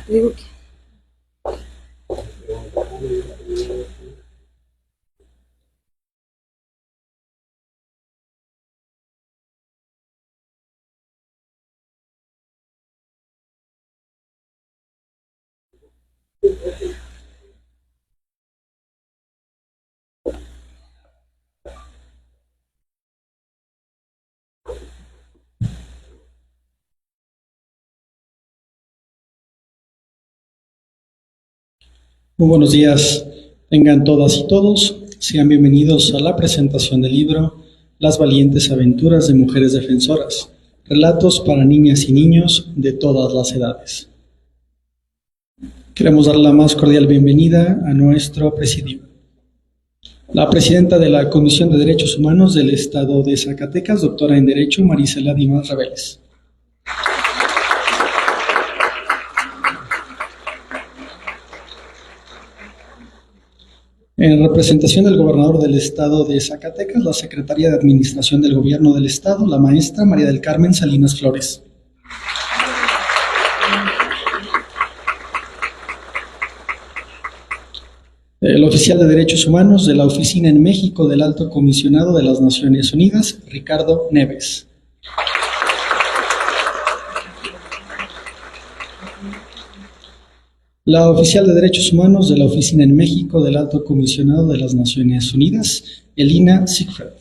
Digo que Muy buenos días, tengan todas y todos, sean bienvenidos a la presentación del libro Las valientes aventuras de mujeres defensoras, relatos para niñas y niños de todas las edades. Queremos dar la más cordial bienvenida a nuestro presidio. La presidenta de la Comisión de Derechos Humanos del Estado de Zacatecas, doctora en Derecho, Marisela Dimas Reveles. En representación del gobernador del Estado de Zacatecas, la secretaria de Administración del Gobierno del Estado, la maestra María del Carmen Salinas Flores. El oficial de Derechos Humanos de la Oficina en México del Alto Comisionado de las Naciones Unidas, Ricardo Neves. La oficial de Derechos Humanos de la Oficina en México del Alto Comisionado de las Naciones Unidas, Elina Siegfried.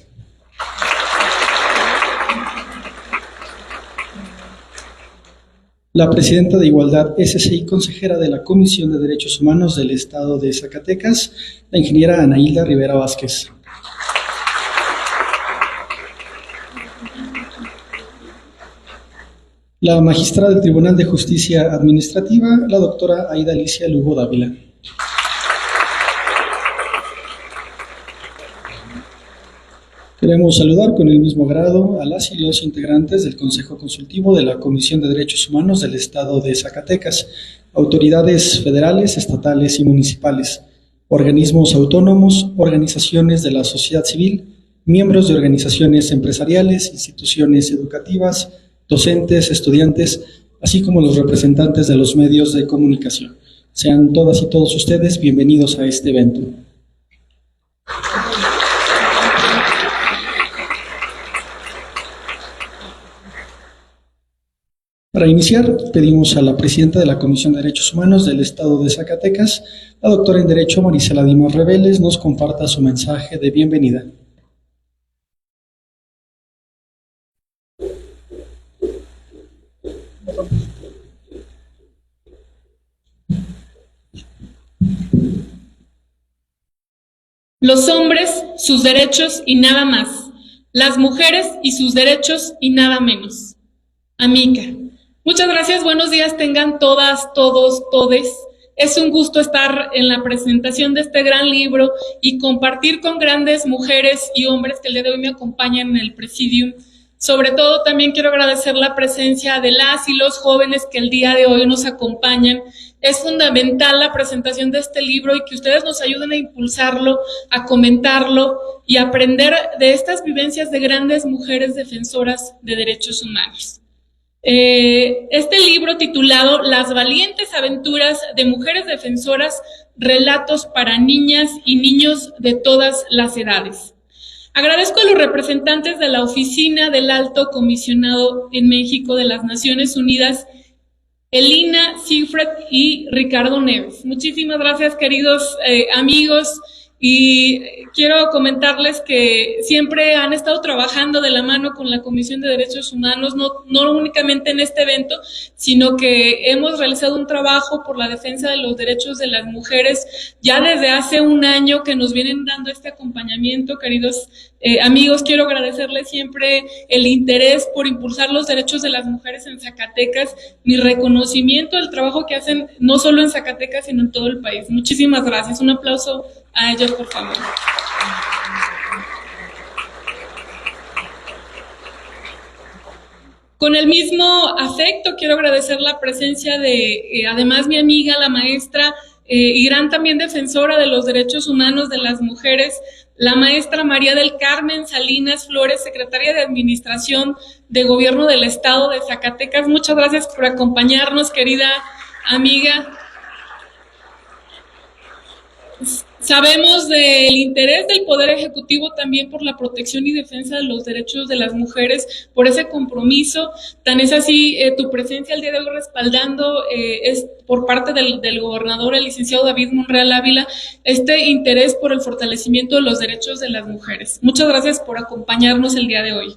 La presidenta de Igualdad SC y consejera de la Comisión de Derechos Humanos del Estado de Zacatecas, la ingeniera Anaída Rivera Vázquez. La magistrada del Tribunal de Justicia Administrativa, la doctora Aida Alicia Lugo Dávila. Queremos saludar con el mismo agrado a las y los integrantes del Consejo Consultivo de la Comisión de Derechos Humanos del Estado de Zacatecas, autoridades federales, estatales y municipales, organismos autónomos, organizaciones de la sociedad civil, miembros de organizaciones empresariales, instituciones educativas, docentes, estudiantes, así como los representantes de los medios de comunicación. Sean todas y todos ustedes bienvenidos a este evento. Para iniciar, pedimos a la presidenta de la Comisión de Derechos Humanos del Estado de Zacatecas, la doctora en Derecho Marisela Dimas Reveles, nos comparta su mensaje de bienvenida. Los hombres, sus derechos y nada más. Las mujeres y sus derechos y nada menos. Amica. Muchas gracias, buenos días tengan todas, todos, todes. Es un gusto estar en la presentación de este gran libro y compartir con grandes mujeres y hombres que el día de hoy me acompañan en el presidium. Sobre todo también quiero agradecer la presencia de las y los jóvenes que el día de hoy nos acompañan. Es fundamental la presentación de este libro y que ustedes nos ayuden a impulsarlo, a comentarlo y a aprender de estas vivencias de grandes mujeres defensoras de derechos humanos. Este libro titulado Las valientes aventuras de mujeres defensoras, relatos para niñas y niños de todas las edades. Agradezco a los representantes de la Oficina del Alto Comisionado en México de las Naciones Unidas, Elina Siegfried y Ricardo Neves. Muchísimas gracias, queridos amigos, y quiero comentarles que siempre han estado trabajando de la mano con la Comisión de Derechos Humanos, no únicamente en este evento, sino que hemos realizado un trabajo por la defensa de los derechos de las mujeres ya desde hace un año que nos vienen dando este acompañamiento, queridos amigos. Quiero agradecerles siempre el interés por impulsar los derechos de las mujeres en Zacatecas, mi reconocimiento del trabajo que hacen no solo en Zacatecas, sino en todo el país. Muchísimas gracias. Un aplauso a ellos, por favor. Con el mismo afecto quiero agradecer la presencia de, además, mi amiga, la maestra y gran también defensora de los derechos humanos de las mujeres, la maestra María del Carmen Salinas Flores, secretaria de Administración de Gobierno del Estado de Zacatecas. Muchas gracias por acompañarnos, querida amiga. Sabemos del interés del Poder Ejecutivo también por la protección y defensa de los derechos de las mujeres, por ese compromiso. Tan es así tu presencia el día de hoy respaldando es por parte del gobernador, el licenciado David Monreal Ávila, este interés por el fortalecimiento de los derechos de las mujeres. Muchas gracias por acompañarnos el día de hoy.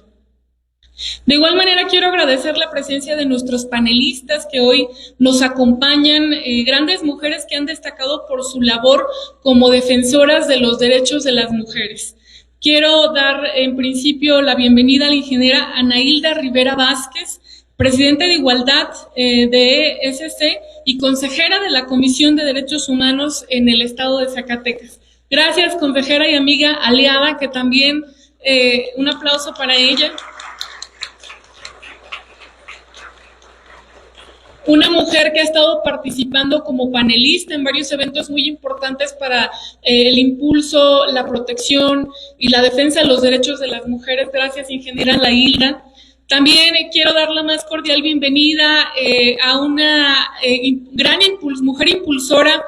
De igual manera, quiero agradecer la presencia de nuestros panelistas que hoy nos acompañan, grandes mujeres que han destacado por su labor como defensoras de los derechos de las mujeres. Quiero dar en principio la bienvenida a la ingeniera Anailda Rivera Vázquez, presidenta de Igualdad de ESC y consejera de la Comisión de Derechos Humanos en el estado de Zacatecas. Gracias, consejera y amiga aliada, que también un aplauso para ella. Una mujer que ha estado participando como panelista en varios eventos muy importantes para el impulso, la protección y la defensa de los derechos de las mujeres. Gracias, ingeniera Anailda. También quiero dar la más cordial bienvenida a una gran mujer impulsora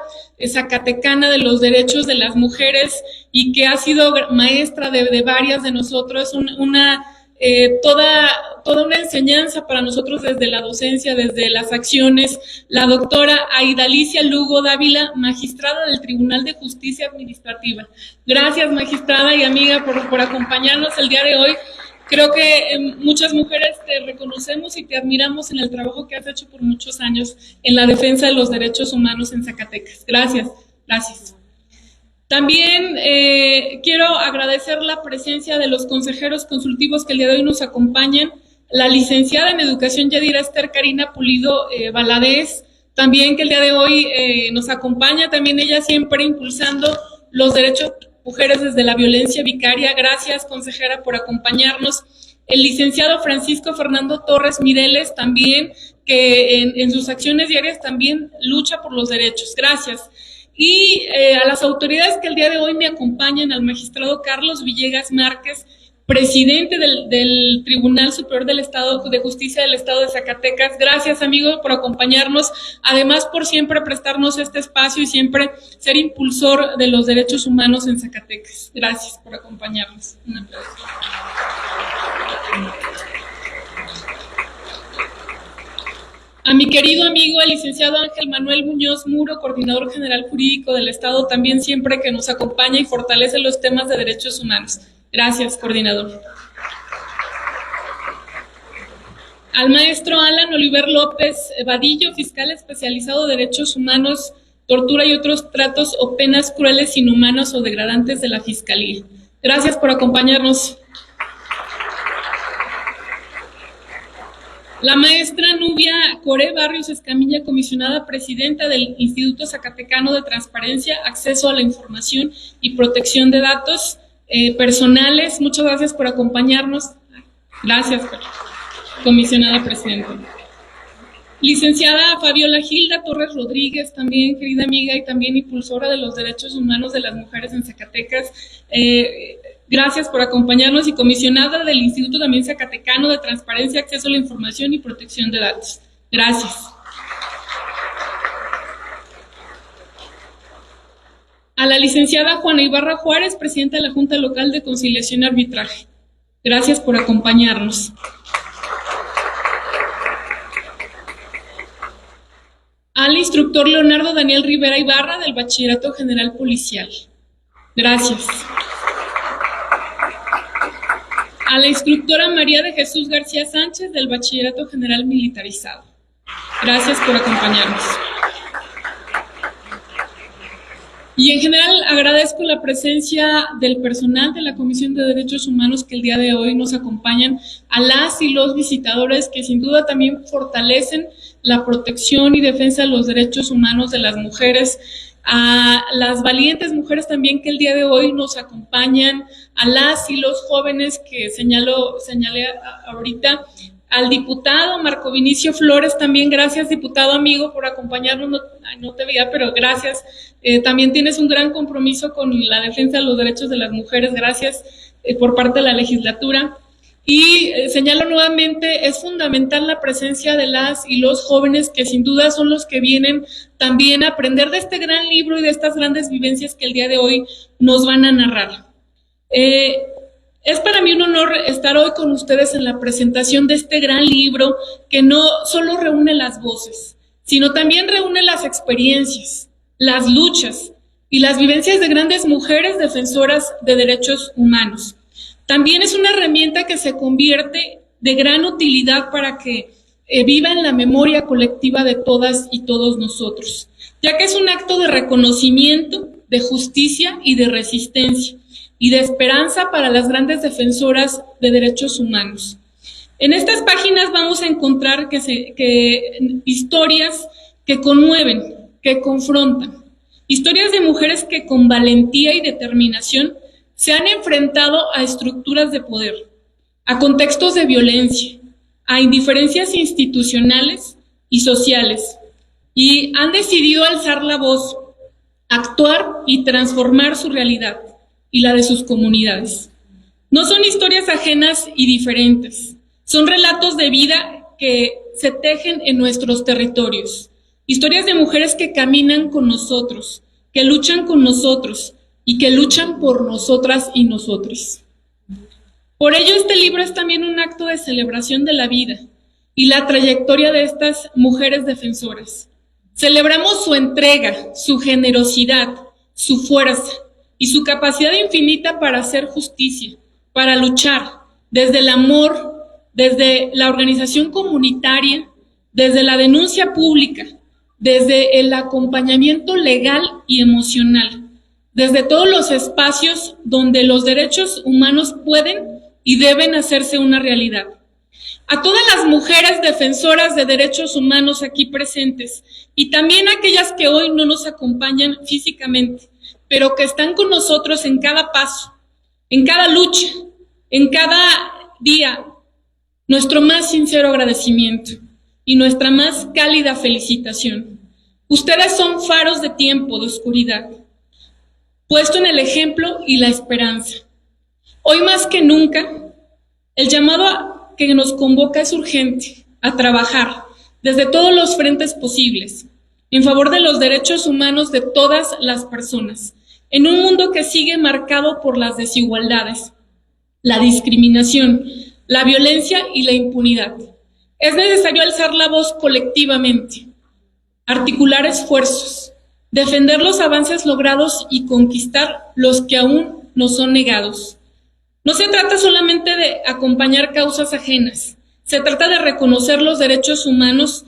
zacatecana de los derechos de las mujeres y que ha sido maestra de varias de nosotros, toda una enseñanza para nosotros desde la docencia, desde las acciones, la doctora Aidalicia Lugo Dávila, magistrada del Tribunal de Justicia Administrativa. Gracias, magistrada y amiga, por acompañarnos el día de hoy. Creo que muchas mujeres te reconocemos y te admiramos en el trabajo que has hecho por muchos años en la defensa de los derechos humanos en Zacatecas. Gracias, gracias. También quiero agradecer la presencia de los consejeros consultivos que el día de hoy nos acompañan, la licenciada en Educación Yadira Esther Karina Pulido Valadez, también que el día de hoy nos acompaña, también ella siempre impulsando los derechos de mujeres desde la violencia vicaria. Gracias, consejera, por acompañarnos. El licenciado Francisco Fernando Torres Mireles, también, que en sus acciones diarias también lucha por los derechos. Gracias. Y a las autoridades que el día de hoy me acompañan, al magistrado Carlos Villegas Márquez, presidente del Tribunal Superior del Estado de Justicia del Estado de Zacatecas. Gracias, amigo, por acompañarnos, además por siempre prestarnos este espacio y siempre ser impulsor de los derechos humanos en Zacatecas. Gracias por acompañarnos. Un aplauso. A mi querido amigo, el licenciado Ángel Manuel Muñoz Muro, coordinador general jurídico del Estado, también siempre que nos acompaña y fortalece los temas de derechos humanos. Gracias, coordinador. Al maestro Alan Oliver López Vadillo, fiscal especializado de derechos humanos, tortura y otros tratos o penas crueles, inhumanos o degradantes de la Fiscalía. Gracias por acompañarnos. La maestra Nubia Coré Barrios Escamilla, comisionada presidenta del Instituto Zacatecano de Transparencia, Acceso a la Información y Protección de Datos Personales. Muchas gracias por acompañarnos. Gracias, comisionada presidenta. Licenciada Fabiola Gilda Torres Rodríguez, también querida amiga y también impulsora de los derechos humanos de las mujeres en Zacatecas. Gracias por acompañarnos, y comisionada del Instituto también Zacatecano de Transparencia, Acceso a la Información y Protección de Datos. Gracias. A la licenciada Juana Ibarra Juárez, presidenta de la Junta Local de Conciliación y Arbitraje. Gracias por acompañarnos. Al instructor Leonardo Daniel Rivera Ibarra, del Bachillerato General Policial. Gracias. A la instructora María de Jesús García Sánchez, del Bachillerato General Militarizado. Gracias por acompañarnos. Y en general agradezco la presencia del personal de la Comisión de Derechos Humanos que el día de hoy nos acompañan, a las y los visitadores que sin duda también fortalecen la protección y defensa de los derechos humanos de las mujeres, a las valientes mujeres también que el día de hoy nos acompañan, a las y los jóvenes que señalé ahorita, al diputado Marco Vinicio Flores, también gracias, diputado amigo, por acompañarnos. No te veía, pero gracias. También tienes un gran compromiso con la defensa de los derechos de las mujeres. Gracias por parte de la legislatura. Y señalo nuevamente, es fundamental la presencia de las y los jóvenes que sin duda son los que vienen también a aprender de este gran libro y de estas grandes vivencias que el día de hoy nos van a narrar. Es para mí un honor estar hoy con ustedes en la presentación de este gran libro que no solo reúne las voces, sino también reúne las experiencias, las luchas y las vivencias de grandes mujeres defensoras de derechos humanos. También es una herramienta que se convierte de gran utilidad para que viva en la memoria colectiva de todas y todos nosotros, ya que es un acto de reconocimiento, de justicia y de resistencia, y de esperanza para las grandes defensoras de derechos humanos. En estas páginas vamos a encontrar historias que conmueven, que confrontan, historias de mujeres que con valentía y determinación se han enfrentado a estructuras de poder, a contextos de violencia, a indiferencias institucionales y sociales, y han decidido alzar la voz, actuar y transformar su realidad y la de sus comunidades. No son historias ajenas y diferentes, son relatos de vida que se tejen en nuestros territorios, historias de mujeres que caminan con nosotros, que luchan con nosotros, y que luchan por nosotras y nosotros. Por ello, este libro es también un acto de celebración de la vida y la trayectoria de estas mujeres defensoras. Celebramos su entrega, su generosidad, su fuerza y su capacidad infinita para hacer justicia, para luchar desde el amor, desde la organización comunitaria, desde la denuncia pública, desde el acompañamiento legal y emocional, desde todos los espacios donde los derechos humanos pueden y deben hacerse una realidad. A todas las mujeres defensoras de derechos humanos aquí presentes y también aquellas que hoy no nos acompañan físicamente, pero que están con nosotros en cada paso, en cada lucha, en cada día, nuestro más sincero agradecimiento y nuestra más cálida felicitación. Ustedes son faros de tiempo, de oscuridad, puesto en el ejemplo y la esperanza. Hoy más que nunca, el llamado que nos convoca es urgente, a trabajar desde todos los frentes posibles, en favor de los derechos humanos de todas las personas, en un mundo que sigue marcado por las desigualdades, la discriminación, la violencia y la impunidad. Es necesario alzar la voz colectivamente, articular esfuerzos, defender los avances logrados y conquistar los que aún nos son negados. No se trata solamente de acompañar causas ajenas, se trata de reconocer los derechos humanos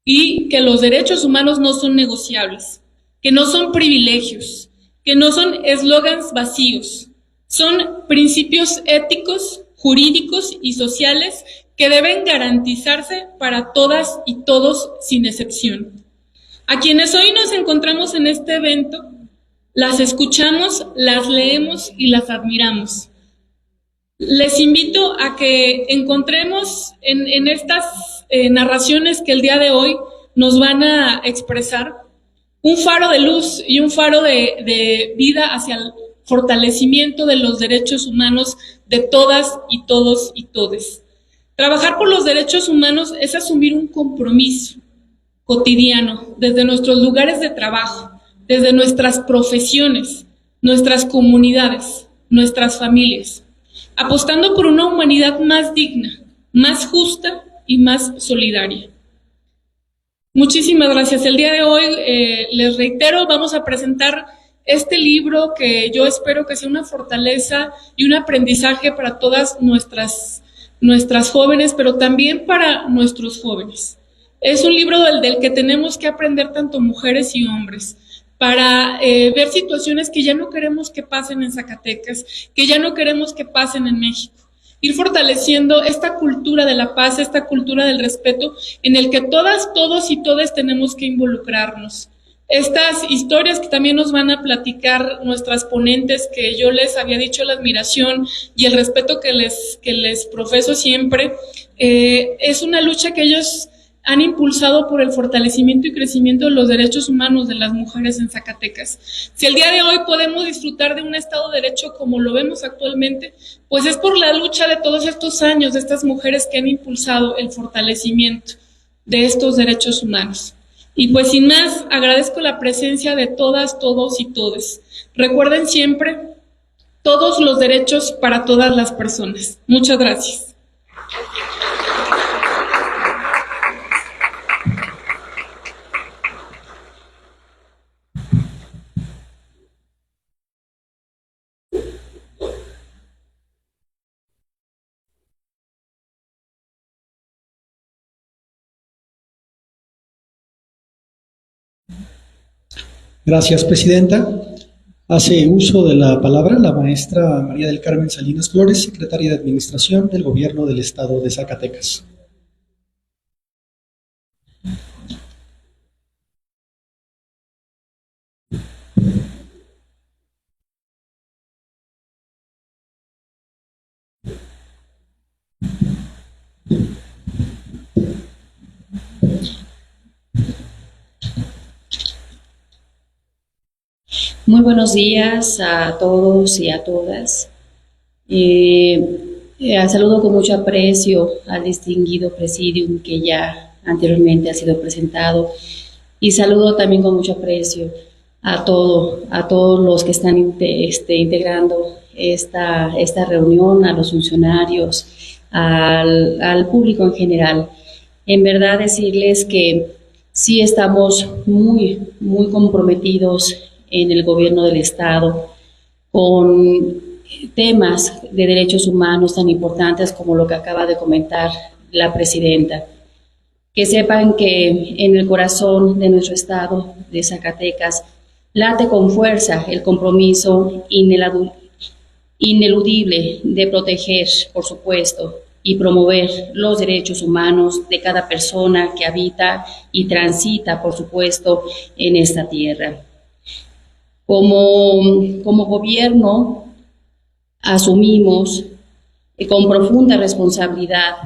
y que los derechos humanos no son negociables, que no son privilegios, que no son eslogans vacíos, son principios éticos, jurídicos y sociales que deben garantizarse para todas y todos sin excepción. A quienes hoy nos encontramos en este evento, las escuchamos, las leemos y las admiramos. Les invito a que encontremos en estas narraciones que el día de hoy nos van a expresar un faro de luz y un faro de vida hacia el fortalecimiento de los derechos humanos de todas y todos y todes. Trabajar por los derechos humanos es asumir un compromiso cotidiano desde nuestros lugares de trabajo, desde nuestras profesiones, nuestras comunidades, nuestras familias, apostando por una humanidad más digna, más justa y más solidaria. Muchísimas gracias. El día de hoy, les reitero, vamos a presentar este libro que yo espero que sea una fortaleza y un aprendizaje para todas nuestras jóvenes, pero también para nuestros jóvenes. Es un libro del que tenemos que aprender tanto mujeres y hombres, para ver situaciones que ya no queremos que pasen en Zacatecas, que ya no queremos que pasen en México. Ir fortaleciendo esta cultura de la paz, esta cultura del respeto, en el que todas, todos y todes tenemos que involucrarnos. Estas historias que también nos van a platicar nuestras ponentes, que yo les había dicho la admiración y el respeto que les profeso siempre, es una lucha que ellos han impulsado por el fortalecimiento y crecimiento de los derechos humanos de las mujeres en Zacatecas. Si el día de hoy podemos disfrutar de un Estado de Derecho como lo vemos actualmente, pues es por la lucha de todos estos años de estas mujeres que han impulsado el fortalecimiento de estos derechos humanos. Y pues sin más, agradezco la presencia de todas, todos y todes. Recuerden siempre todos los derechos para todas las personas. Muchas gracias. Gracias, Presidenta. Hace uso de la palabra la maestra María del Carmen Salinas Flores, secretaria de Administración del Gobierno del Estado de Zacatecas. Muy buenos días a todos y a todas. Saludo con mucho aprecio al distinguido presidium que ya anteriormente ha sido presentado y saludo también con mucho aprecio a todos los que están integrando esta reunión, a los funcionarios, al público en general. En verdad decirles que sí estamos muy comprometidos en el gobierno del Estado con temas de derechos humanos tan importantes como lo que acaba de comentar la presidenta. Que sepan que en el corazón de nuestro Estado de Zacatecas late con fuerza el compromiso ineludible de proteger, por supuesto, y promover los derechos humanos de cada persona que habita y transita, por supuesto, en esta tierra. Como gobierno asumimos con profunda responsabilidad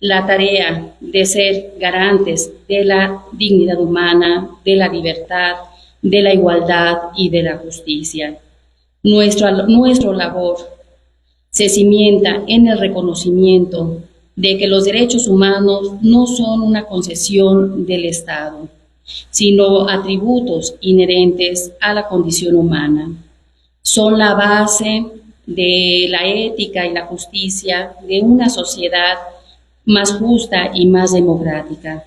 la tarea de ser garantes de la dignidad humana, de la libertad, de la igualdad y de la justicia. Nuestra labor se cimienta en el reconocimiento de que los derechos humanos no son una concesión del Estado, sino atributos inherentes a la condición humana. Son la base de la ética y la justicia de una sociedad más justa y más democrática.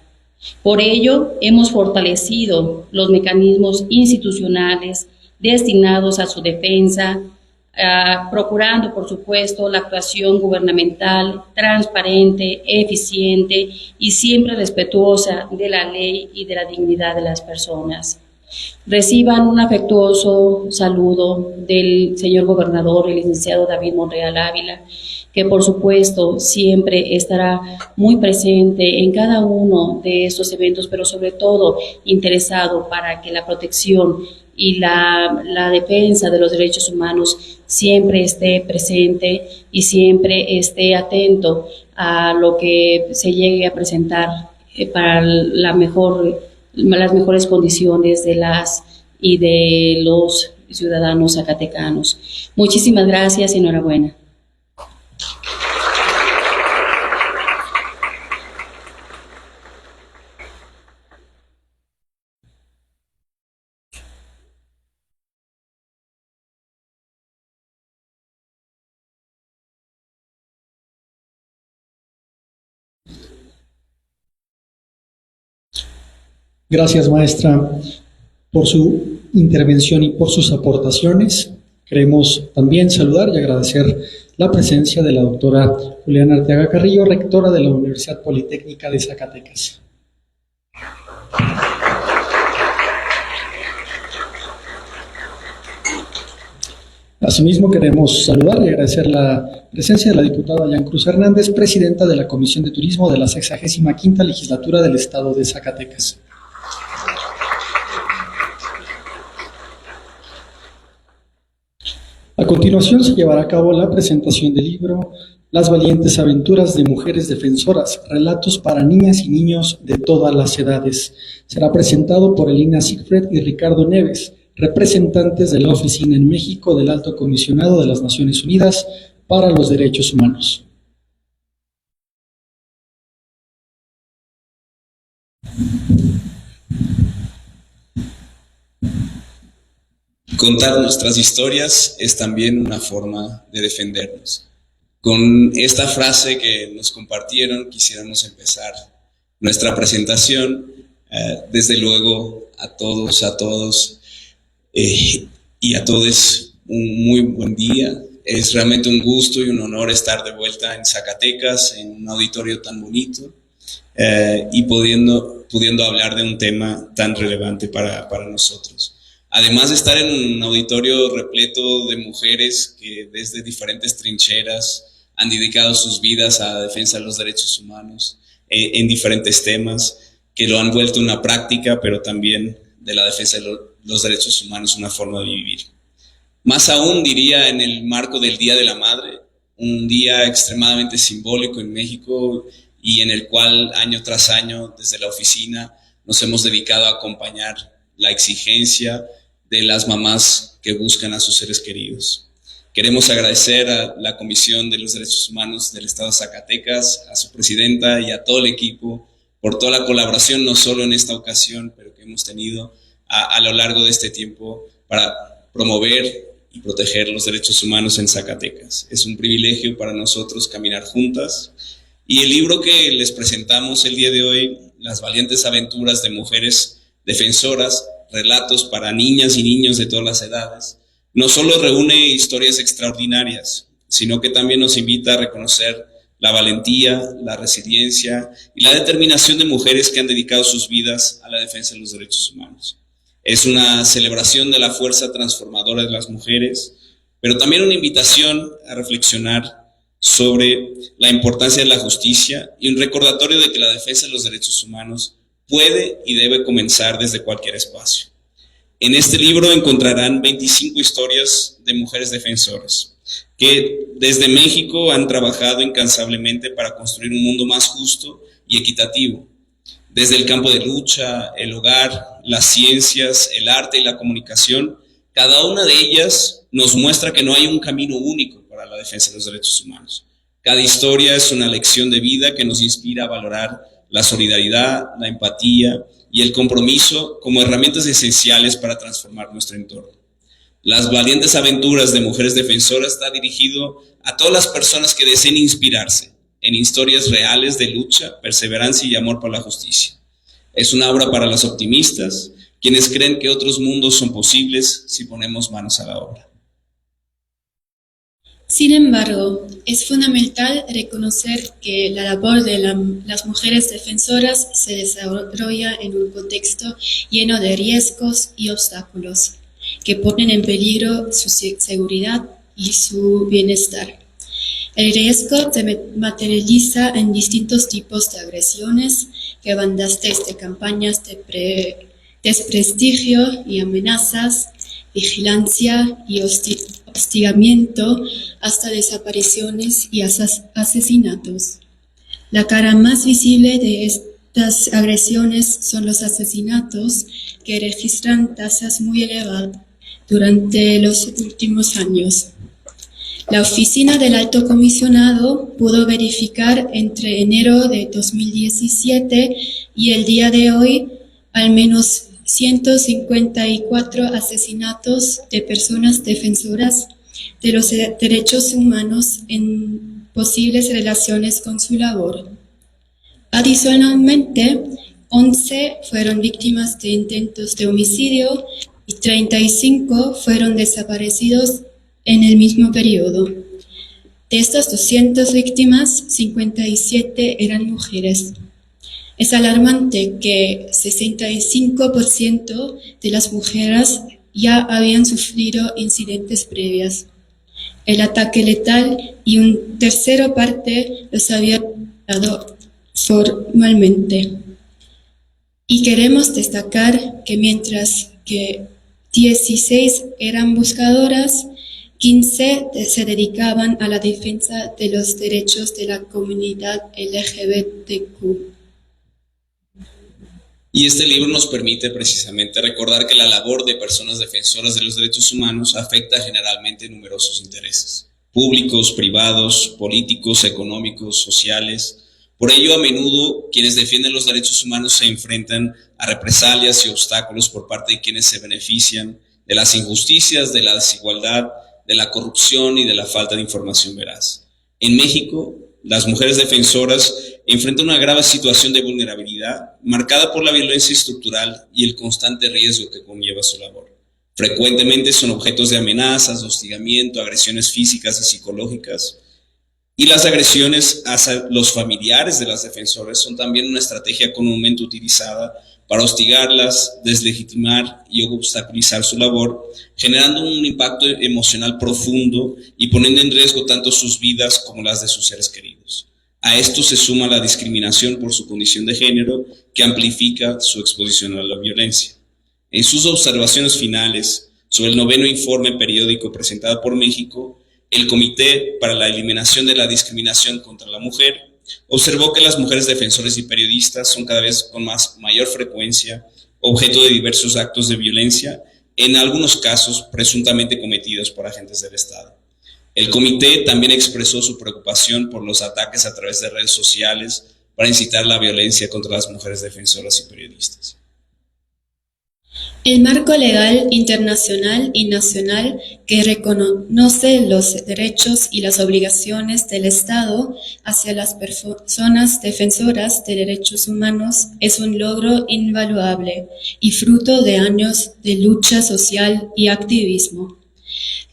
Por ello, hemos fortalecido los mecanismos institucionales destinados a su defensa, procurando, por supuesto, la actuación gubernamental transparente, eficiente y siempre respetuosa de la ley y de la dignidad de las personas. Reciban un afectuoso saludo del señor gobernador, el licenciado David Monreal Ávila, que por supuesto siempre estará muy presente en cada uno de estos eventos, pero sobre todo interesado para que la protección y la defensa de los derechos humanos siempre esté presente y siempre esté atento a lo que se llegue a presentar para las mejores condiciones de las y de los ciudadanos zacatecanos. Muchísimas gracias y enhorabuena. Gracias, maestra, por su intervención y por sus aportaciones. Queremos también saludar y agradecer la presencia de la doctora Juliana Arteaga Carrillo, rectora de la Universidad Politécnica de Zacatecas. Asimismo, queremos saludar y agradecer la presencia de la diputada Yan Cruz Hernández, presidenta de la Comisión de Turismo de la 65ª Legislatura del Estado de Zacatecas. A continuación se llevará a cabo la presentación del libro Las valientes aventuras de mujeres defensoras, relatos para niñas y niños de todas las edades. Será presentado por Elina Siegfried y Ricardo Neves, representantes de la Oficina en México del Alto Comisionado de las Naciones Unidas para los Derechos Humanos. Contar nuestras historias es también una forma de defendernos. Con esta frase que nos compartieron, quisiéramos empezar nuestra presentación. Desde luego, a todos y a todos un muy buen día. Es realmente un gusto y un honor estar de vuelta en Zacatecas, en un auditorio tan bonito, y pudiendo hablar de un tema tan relevante para nosotros. Además de estar en un auditorio repleto de mujeres que desde diferentes trincheras han dedicado sus vidas a la defensa de los derechos humanos en diferentes temas, que lo han vuelto una práctica, pero también de la defensa de los derechos humanos una forma de vivir. Más aún, diría, en el marco del Día de la Madre, un día extremadamente simbólico en México y en el cual año tras año desde la oficina nos hemos dedicado a acompañar la exigencia de las mamás que buscan a sus seres queridos. Queremos agradecer a la Comisión de los Derechos Humanos del Estado de Zacatecas, a su presidenta y a todo el equipo por toda la colaboración, no solo en esta ocasión, pero que hemos tenido a lo largo de este tiempo para promover y proteger los derechos humanos en Zacatecas. Es un privilegio para nosotros caminar juntas. Y el libro que les presentamos el día de hoy, Las valientes aventuras de mujeres defensoras, relatos para niñas y niños de todas las edades, no solo reúne historias extraordinarias, sino que también nos invita a reconocer la valentía, la resiliencia y la determinación de mujeres que han dedicado sus vidas a la defensa de los derechos humanos. Es una celebración de la fuerza transformadora de las mujeres, pero también una invitación a reflexionar sobre la importancia de la justicia y un recordatorio de que la defensa de los derechos humanos puede y debe comenzar desde cualquier espacio. En este libro encontrarán 25 historias de mujeres defensoras que desde México han trabajado incansablemente para construir un mundo más justo y equitativo. Desde el campo de lucha, el hogar, las ciencias, el arte y la comunicación, cada una de ellas nos muestra que no hay un camino único para la defensa de los derechos humanos. Cada historia es una lección de vida que nos inspira a valorar la solidaridad, la empatía y el compromiso como herramientas esenciales para transformar nuestro entorno. Las valientes aventuras de mujeres defensoras está dirigido a todas las personas que deseen inspirarse en historias reales de lucha, perseverancia y amor por la justicia. Es una obra para los optimistas, quienes creen que otros mundos son posibles si ponemos manos a la obra. Sin embargo, es fundamental reconocer que la labor de las mujeres defensoras se desarrolla en un contexto lleno de riesgos y obstáculos que ponen en peligro su seguridad y su bienestar. El riesgo se materializa en distintos tipos de agresiones que van desde campañas de desprestigio y amenazas, vigilancia y hostigamiento, hasta desapariciones y asesinatos. La cara más visible de estas agresiones son los asesinatos, que registran tasas muy elevadas durante los últimos años. La Oficina del Alto Comisionado pudo verificar entre enero de 2017 y el día de hoy al menos 154 asesinatos de personas defensoras de los derechos humanos en posibles relaciones con su labor. Adicionalmente, 11 fueron víctimas de intentos de homicidio y 35 fueron desaparecidos en el mismo periodo. De estas 200 víctimas, 57 eran mujeres. Es alarmante que 65% de las mujeres ya habían sufrido incidentes previos. El ataque letal y una tercera parte los habían dado formalmente. Y queremos destacar que mientras que 16 eran buscadoras, 15 se dedicaban a la defensa de los derechos de la comunidad LGBTQ. Y este libro nos permite precisamente recordar que la labor de personas defensoras de los derechos humanos afecta generalmente numerosos intereses, públicos, privados, políticos, económicos, sociales. Por ello, a menudo, quienes defienden los derechos humanos se enfrentan a represalias y obstáculos por parte de quienes se benefician de las injusticias, de la desigualdad, de la corrupción y de la falta de información veraz. En México, las mujeres defensoras enfrentan una grave situación de vulnerabilidad marcada por la violencia estructural y el constante riesgo que conlleva su labor. Frecuentemente son objetos de amenazas, de hostigamiento, agresiones físicas y psicológicas. Y las agresiones hacia los familiares de las defensoras son también una estrategia comúnmente utilizada para hostigarlas, deslegitimar y obstaculizar su labor, generando un impacto emocional profundo y poniendo en riesgo tanto sus vidas como las de sus seres queridos. A esto se suma la discriminación por su condición de género, que amplifica su exposición a la violencia. En sus observaciones finales sobre el 9º informe periódico presentado por México, el Comité para la Eliminación de la Discriminación contra la Mujer observó que las mujeres defensoras y periodistas son cada vez con mayor frecuencia objeto de diversos actos de violencia, en algunos casos presuntamente cometidos por agentes del Estado. El comité también expresó su preocupación por los ataques a través de redes sociales para incitar la violencia contra las mujeres defensoras y periodistas. El marco legal internacional y nacional que reconoce los derechos y las obligaciones del Estado hacia las personas defensoras de derechos humanos es un logro invaluable y fruto de años de lucha social y activismo.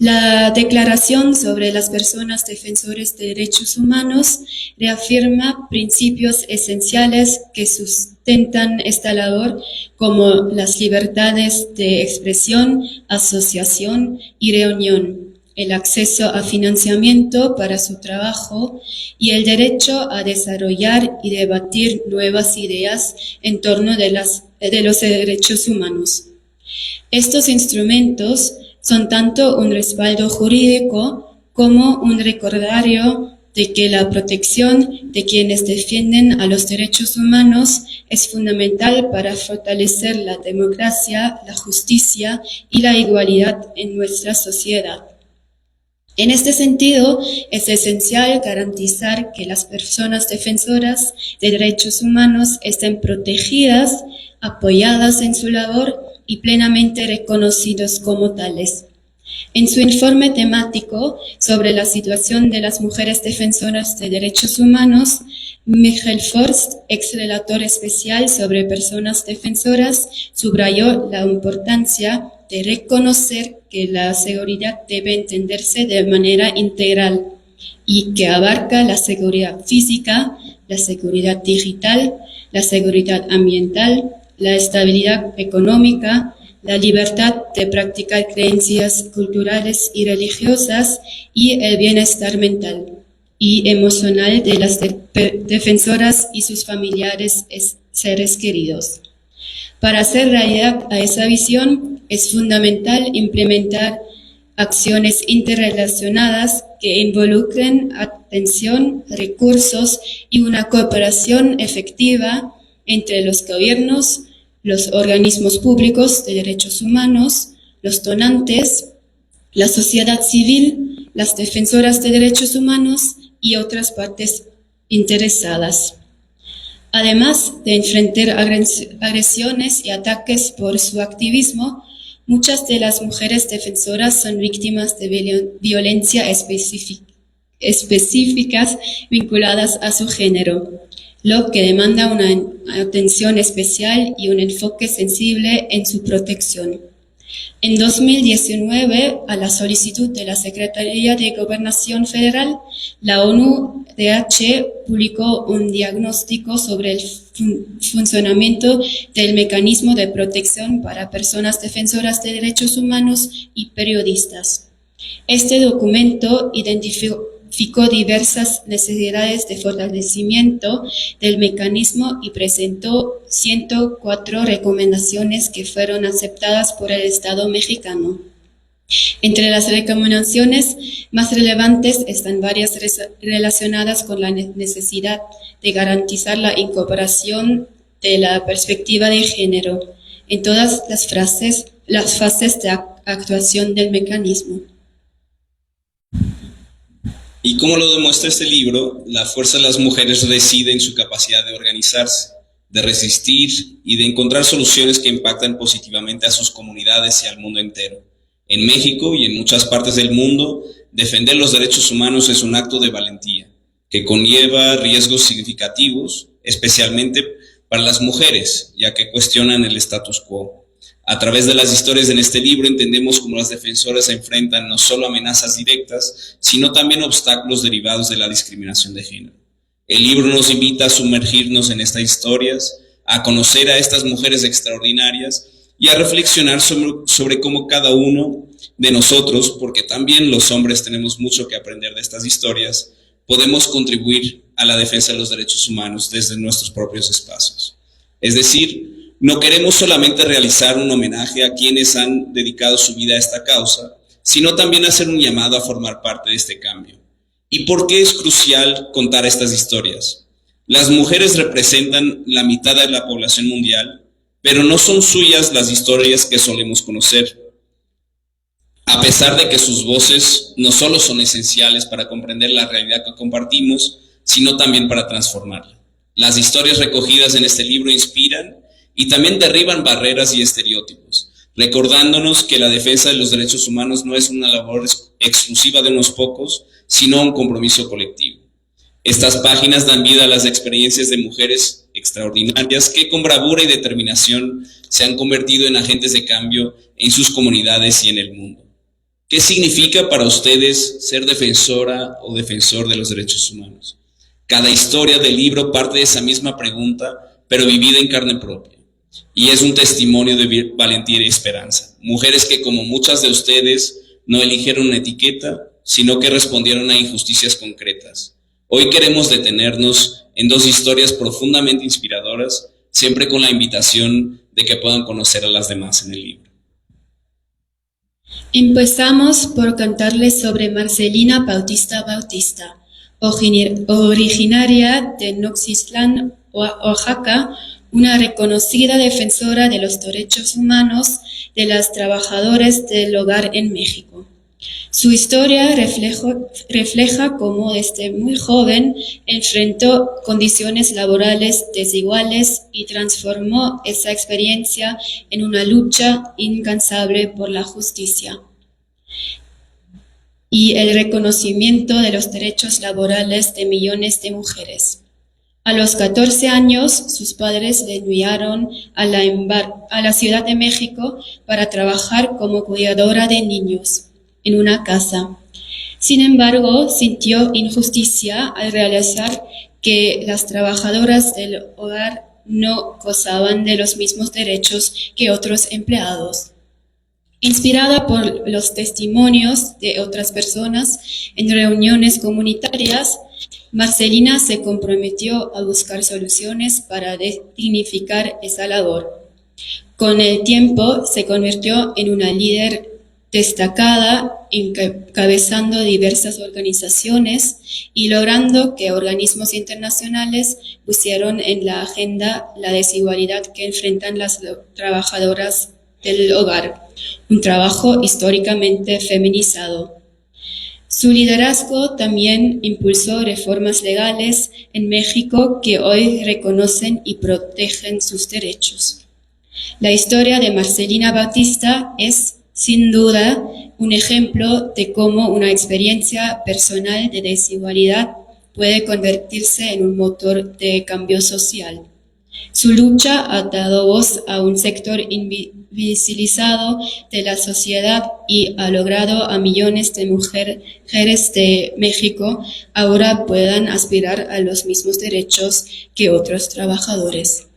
La Declaración sobre las Personas Defensoras de Derechos Humanos reafirma principios esenciales que sustentan esta labor, como las libertades de expresión, asociación y reunión, el acceso a financiamiento para su trabajo y el derecho a desarrollar y debatir nuevas ideas en torno de los derechos humanos. Estos instrumentos son tanto un respaldo jurídico como un recordario de que la protección de quienes defienden a los derechos humanos es fundamental para fortalecer la democracia, la justicia y la igualdad en nuestra sociedad. En este sentido, es esencial garantizar que las personas defensoras de derechos humanos estén protegidas, apoyadas en su labor y plenamente reconocidos como tales. En su informe temático sobre la situación de las mujeres defensoras de derechos humanos, Michael Forst, ex relator especial sobre personas defensoras, subrayó la importancia de reconocer que la seguridad debe entenderse de manera integral y que abarca la seguridad física, la seguridad digital, la seguridad ambiental, la estabilidad económica, la libertad de practicar creencias culturales y religiosas y el bienestar mental y emocional de las defensoras y sus familiares seres queridos. Para hacer realidad a esa visión, es fundamental implementar acciones interrelacionadas que involucren atención, recursos y una cooperación efectiva entre los gobiernos, los organismos públicos de derechos humanos, los donantes, la sociedad civil, las defensoras de derechos humanos y otras partes interesadas. Además de enfrentar agresiones y ataques por su activismo, muchas de las mujeres defensoras son víctimas de violencia específicas vinculadas a su género, lo que demanda una atención especial y un enfoque sensible en su protección. En 2019, a la solicitud de la Secretaría de Gobernación Federal, la ONU-DH publicó un diagnóstico sobre el funcionamiento del mecanismo de protección para personas defensoras de derechos humanos y periodistas. Este documento identificó diversas necesidades de fortalecimiento del mecanismo y presentó 104 recomendaciones que fueron aceptadas por el Estado mexicano. Entre las recomendaciones más relevantes están varias relacionadas con la necesidad de garantizar la incorporación de la perspectiva de género en todas las fases de actuación del mecanismo. Y como lo demuestra este libro, la fuerza de las mujeres reside en su capacidad de organizarse, de resistir y de encontrar soluciones que impactan positivamente a sus comunidades y al mundo entero. En México y en muchas partes del mundo, defender los derechos humanos es un acto de valentía, que conlleva riesgos significativos, especialmente para las mujeres, ya que cuestionan el status quo. A través de las historias en este libro entendemos cómo las defensoras se enfrentan no solo a amenazas directas, sino también a obstáculos derivados de la discriminación de género. El libro nos invita a sumergirnos en estas historias, a conocer a estas mujeres extraordinarias y a reflexionar sobre cómo cada uno de nosotros, porque también los hombres tenemos mucho que aprender de estas historias, podemos contribuir a la defensa de los derechos humanos desde nuestros propios espacios. Es decir, no queremos solamente realizar un homenaje a quienes han dedicado su vida a esta causa, sino también hacer un llamado a formar parte de este cambio. ¿Y por qué es crucial contar estas historias? Las mujeres representan la mitad de la población mundial, pero no son suyas las historias que solemos conocer. A pesar de que sus voces no solo son esenciales para comprender la realidad que compartimos, sino también para transformarla. Las historias recogidas en este libro inspiran y también derriban barreras y estereotipos, recordándonos que la defensa de los derechos humanos no es una labor exclusiva de unos pocos, sino un compromiso colectivo. Estas páginas dan vida a las experiencias de mujeres extraordinarias que con bravura y determinación se han convertido en agentes de cambio en sus comunidades y en el mundo. ¿Qué significa para ustedes ser defensora o defensor de los derechos humanos? Cada historia del libro parte de esa misma pregunta, pero vivida en carne propia. Y es un testimonio de valentía y esperanza. Mujeres que, como muchas de ustedes, no eligieron una etiqueta, sino que respondieron a injusticias concretas. Hoy queremos detenernos en dos historias profundamente inspiradoras, siempre con la invitación de que puedan conocer a las demás en el libro. Empezamos por cantarles sobre Marcelina Bautista, originaria de Noxitlán, Oaxaca, una reconocida defensora de los derechos humanos de las trabajadoras del hogar en México. Su historia refleja cómo desde muy joven enfrentó condiciones laborales desiguales y transformó esa experiencia en una lucha incansable por la justicia y el reconocimiento de los derechos laborales de millones de mujeres. A los 14 años, sus padres le enviaron a la Ciudad de México para trabajar como cuidadora de niños en una casa. Sin embargo, sintió injusticia al realizar que las trabajadoras del hogar no gozaban de los mismos derechos que otros empleados. Inspirada por los testimonios de otras personas en reuniones comunitarias, Marcelina se comprometió a buscar soluciones para dignificar esa labor. Con el tiempo se convirtió en una líder destacada, encabezando diversas organizaciones y logrando que organismos internacionales pusieron en la agenda la desigualdad que enfrentan las trabajadoras del hogar, un trabajo históricamente feminizado. Su liderazgo también impulsó reformas legales en México que hoy reconocen y protegen sus derechos. La historia de Marcelina Bautista es, sin duda, un ejemplo de cómo una experiencia personal de desigualdad puede convertirse en un motor de cambio social. Su lucha ha dado voz a un sector invisibilizado de la sociedad y ha logrado a millones de mujeres de México ahora puedan aspirar a los mismos derechos que otros trabajadores.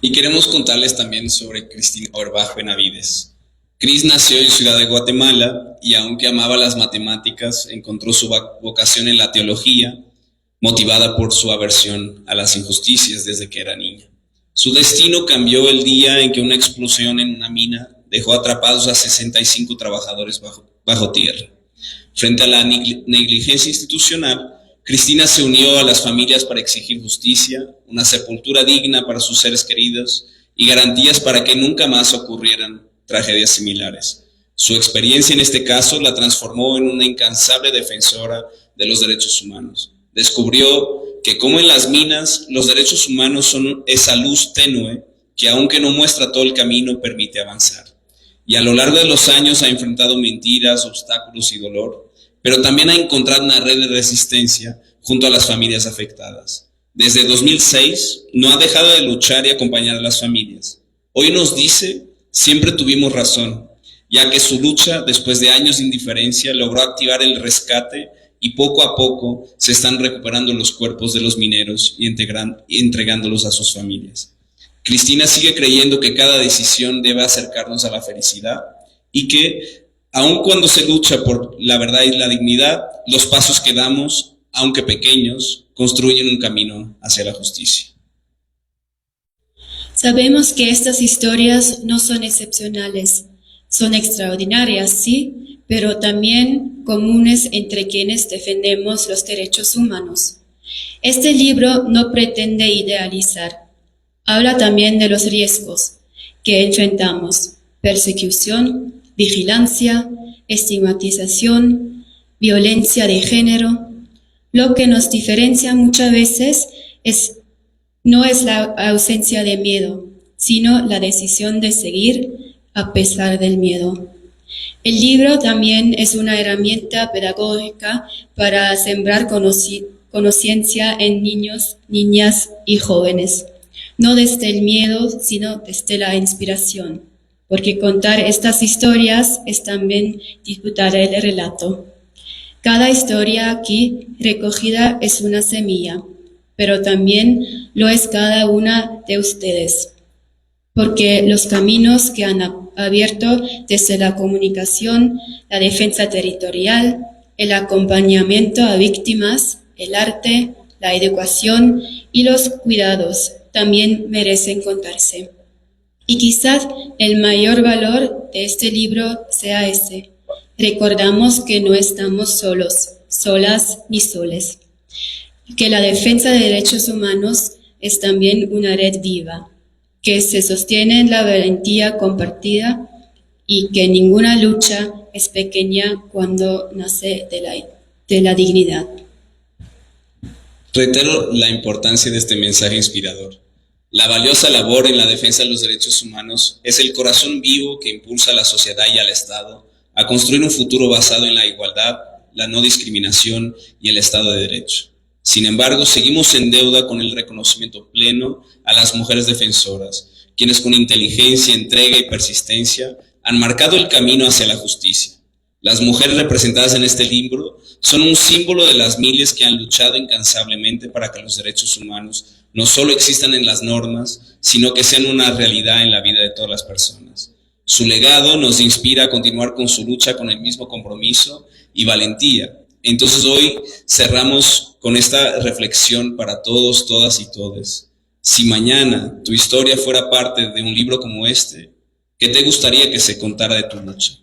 Y queremos contarles también sobre Cristina Auerbach Benavides. Cris nació en Ciudad de Guatemala y aunque amaba las matemáticas, encontró su vocación en la teología, motivada por su aversión a las injusticias desde que era niña. Su destino cambió el día en que una explosión en una mina dejó atrapados a 65 trabajadores bajo tierra. Frente a la negligencia institucional, Cristina se unió a las familias para exigir justicia, una sepultura digna para sus seres queridos y garantías para que nunca más ocurrieran tragedias similares. Su experiencia en este caso la transformó en una incansable defensora de los derechos humanos. Descubrió que, como en las minas, los derechos humanos son esa luz tenue que, aunque no muestra todo el camino, permite avanzar. Y a lo largo de los años ha enfrentado mentiras, obstáculos y dolor, pero también ha encontrado una red de resistencia junto a las familias afectadas. Desde 2006 no ha dejado de luchar y acompañar a las familias. Hoy nos dice: siempre tuvimos razón, ya que su lucha, después de años de indiferencia, logró activar el rescate y poco a poco se están recuperando los cuerpos de los mineros y entregándolos a sus familias. Cristina sigue creyendo que cada decisión debe acercarnos a la felicidad y que, aun cuando se lucha por la verdad y la dignidad, los pasos que damos, aunque pequeños, construyen un camino hacia la justicia. Sabemos que estas historias no son excepcionales, son extraordinarias, sí, pero también comunes entre quienes defendemos los derechos humanos. Este libro no pretende idealizar. Habla también de los riesgos que enfrentamos: persecución, vigilancia, estigmatización, violencia de género. Lo que nos diferencia muchas veces no es la ausencia de miedo, sino la decisión de seguir a pesar del miedo. El libro también es una herramienta pedagógica para sembrar conciencia en niños, niñas y jóvenes, no desde el miedo, sino desde la inspiración, porque contar estas historias es también disputar el relato. Cada historia aquí recogida es una semilla, pero también lo es cada una de ustedes, porque los caminos que han abierto desde la comunicación, la defensa territorial, el acompañamiento a víctimas, el arte, la educación y los cuidados también merecen contarse. Y quizás el mayor valor de este libro sea ese: recordamos que no estamos solos, solas ni soles, que la defensa de derechos humanos es también una red viva, que se sostiene en la valentía compartida y que ninguna lucha es pequeña cuando nace de la dignidad. Reitero la importancia de este mensaje inspirador. La valiosa labor en la defensa de los derechos humanos es el corazón vivo que impulsa a la sociedad y al Estado a construir un futuro basado en la igualdad, la no discriminación y el Estado de Derecho. Sin embargo, seguimos en deuda con el reconocimiento pleno a las mujeres defensoras, quienes con inteligencia, entrega y persistencia han marcado el camino hacia la justicia. Las mujeres representadas en este libro son un símbolo de las miles que han luchado incansablemente para que los derechos humanos no solo existan en las normas, sino que sean una realidad en la vida de todas las personas. Su legado nos inspira a continuar con su lucha con el mismo compromiso y valentía. Entonces hoy cerramos con esta reflexión para todos, todas y todes. Si mañana tu historia fuera parte de un libro como este, ¿qué te gustaría que se contara de tu lucha?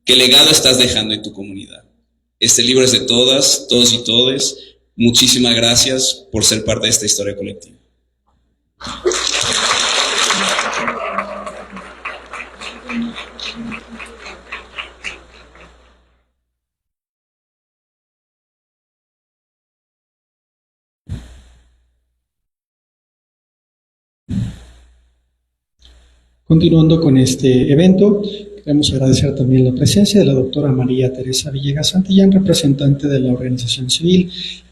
¿Qué legado estás dejando en tu comunidad? Este libro es de todas, todos y todes. Muchísimas gracias por ser parte de esta historia colectiva. Continuando con este evento, queremos agradecer también la presencia de la doctora María Teresa Villegas Santillán, representante de la Organización Civil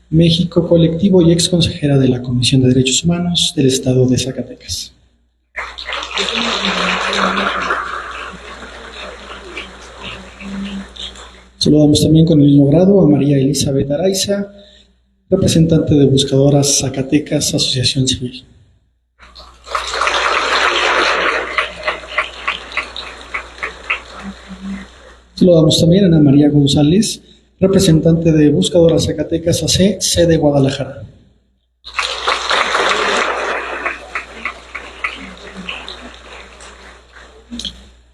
México Colectivo y ex consejera de la Comisión de Derechos Humanos del Estado de Zacatecas. Saludamos también con el mismo grado a María Elizabeth Araiza, representante de Buscadoras Zacatecas, Asociación Civil. Saludamos también a Ana María González, representante de Buscadoras Zacatecas AC, sede Guadalajara.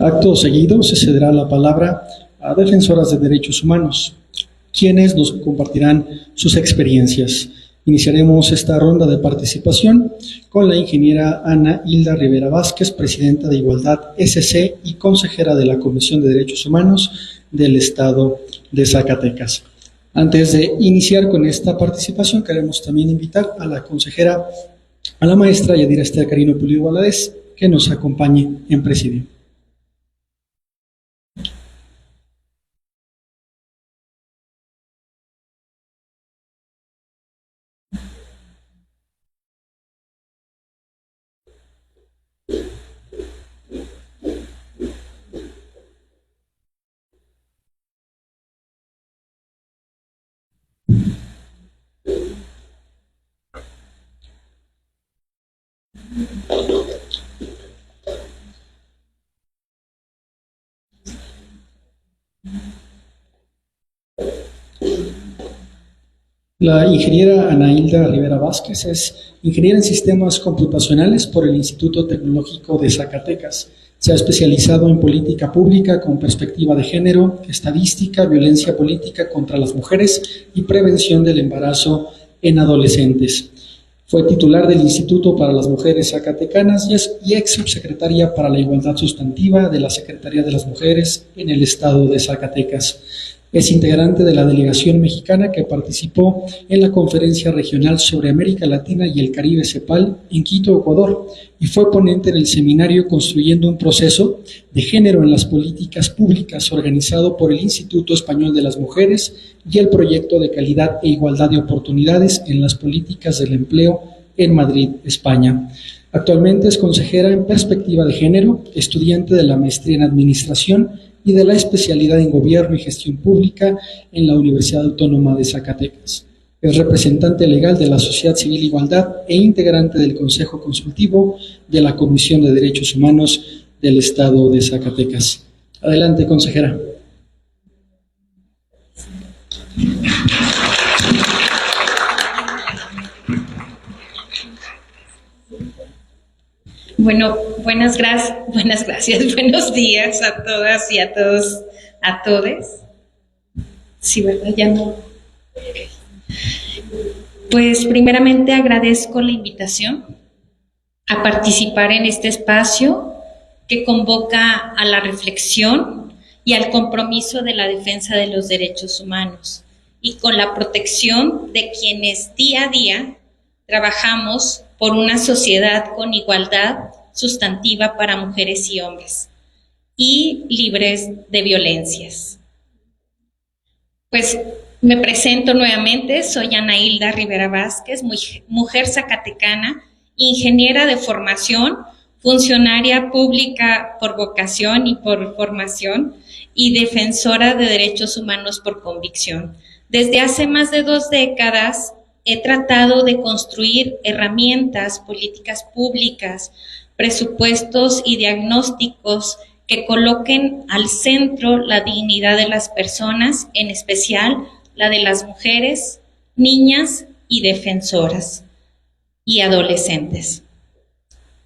Acto seguido se cederá la palabra a defensoras de derechos humanos, quienes nos compartirán sus experiencias. Iniciaremos esta ronda de participación con la ingeniera Ana Hilda Rivera Vázquez, presidenta de Igualdad SC y consejera de la Comisión de Derechos Humanos del Estado de Zacatecas. Antes de iniciar con esta participación, queremos también invitar a la consejera, a la maestra Yadira Esther Carino Pulido Valadez, que nos acompañe en presidio. La ingeniera Ana Hilda Rivera Vázquez es ingeniera en sistemas computacionales por el Instituto Tecnológico de Zacatecas. Se ha especializado en política pública con perspectiva de género, estadística, violencia política contra las mujeres y prevención del embarazo en adolescentes. Fue titular del Instituto para las Mujeres Zacatecanas y ex subsecretaria para la Igualdad Sustantiva de la Secretaría de las Mujeres en el Estado de Zacatecas. Es integrante de la delegación mexicana que participó en la Conferencia Regional sobre América Latina y el Caribe CEPAL en Quito, Ecuador, y fue ponente en el seminario Construyendo un Proceso de Género en las Políticas Públicas, organizado por el Instituto Español de las Mujeres y el Proyecto de Calidad e Igualdad de Oportunidades en las Políticas del Empleo en Madrid, España. Actualmente es consejera en perspectiva de género, estudiante de la maestría en Administración y de la especialidad en Gobierno y Gestión Pública en la Universidad Autónoma de Zacatecas. Es representante legal de la Sociedad Civil Igualdad e integrante del Consejo Consultivo de la Comisión de Derechos Humanos del Estado de Zacatecas. Adelante, consejera. Bueno, buenas gracias, buenos días a todas y a todos, a todes. Sí, ¿verdad? Ya no. Pues primeramente agradezco la invitación a participar en este espacio que convoca a la reflexión y al compromiso de la defensa de los derechos humanos y con la protección de quienes día a día trabajamos por una sociedad con igualdad sustantiva para mujeres y hombres y libres de violencias. Pues me presento nuevamente, soy Ana Hilda Rivera Vázquez, mujer zacatecana, ingeniera de formación, funcionaria pública por vocación y por formación y defensora de derechos humanos por convicción. Desde hace más de 2 décadas he tratado de construir herramientas, políticas públicas, presupuestos y diagnósticos que coloquen al centro la dignidad de las personas, en especial la de las mujeres, niñas y defensoras y adolescentes.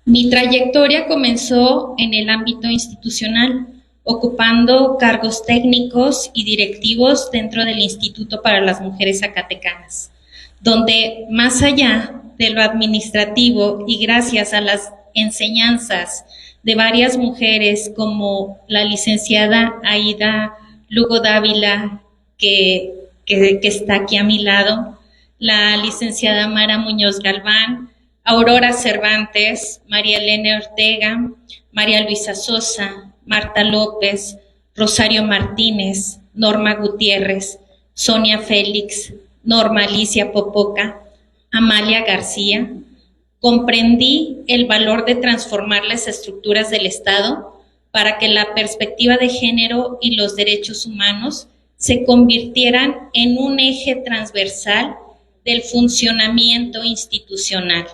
Mi trayectoria comenzó en el ámbito institucional, ocupando cargos técnicos y directivos dentro del Instituto para las Mujeres Zacatecanas, donde más allá de lo administrativo y gracias a las enseñanzas de varias mujeres como la licenciada Aida Lugo Dávila, que está aquí a mi lado, la licenciada Mara Muñoz Galván, Aurora Cervantes, María Elena Ortega, María Luisa Sosa, Marta López, Rosario Martínez, Norma Gutiérrez, Sonia Félix, Norma Alicia Popoca, Amalia García, comprendí el valor de transformar las estructuras del Estado para que la perspectiva de género y los derechos humanos se convirtieran en un eje transversal del funcionamiento institucional.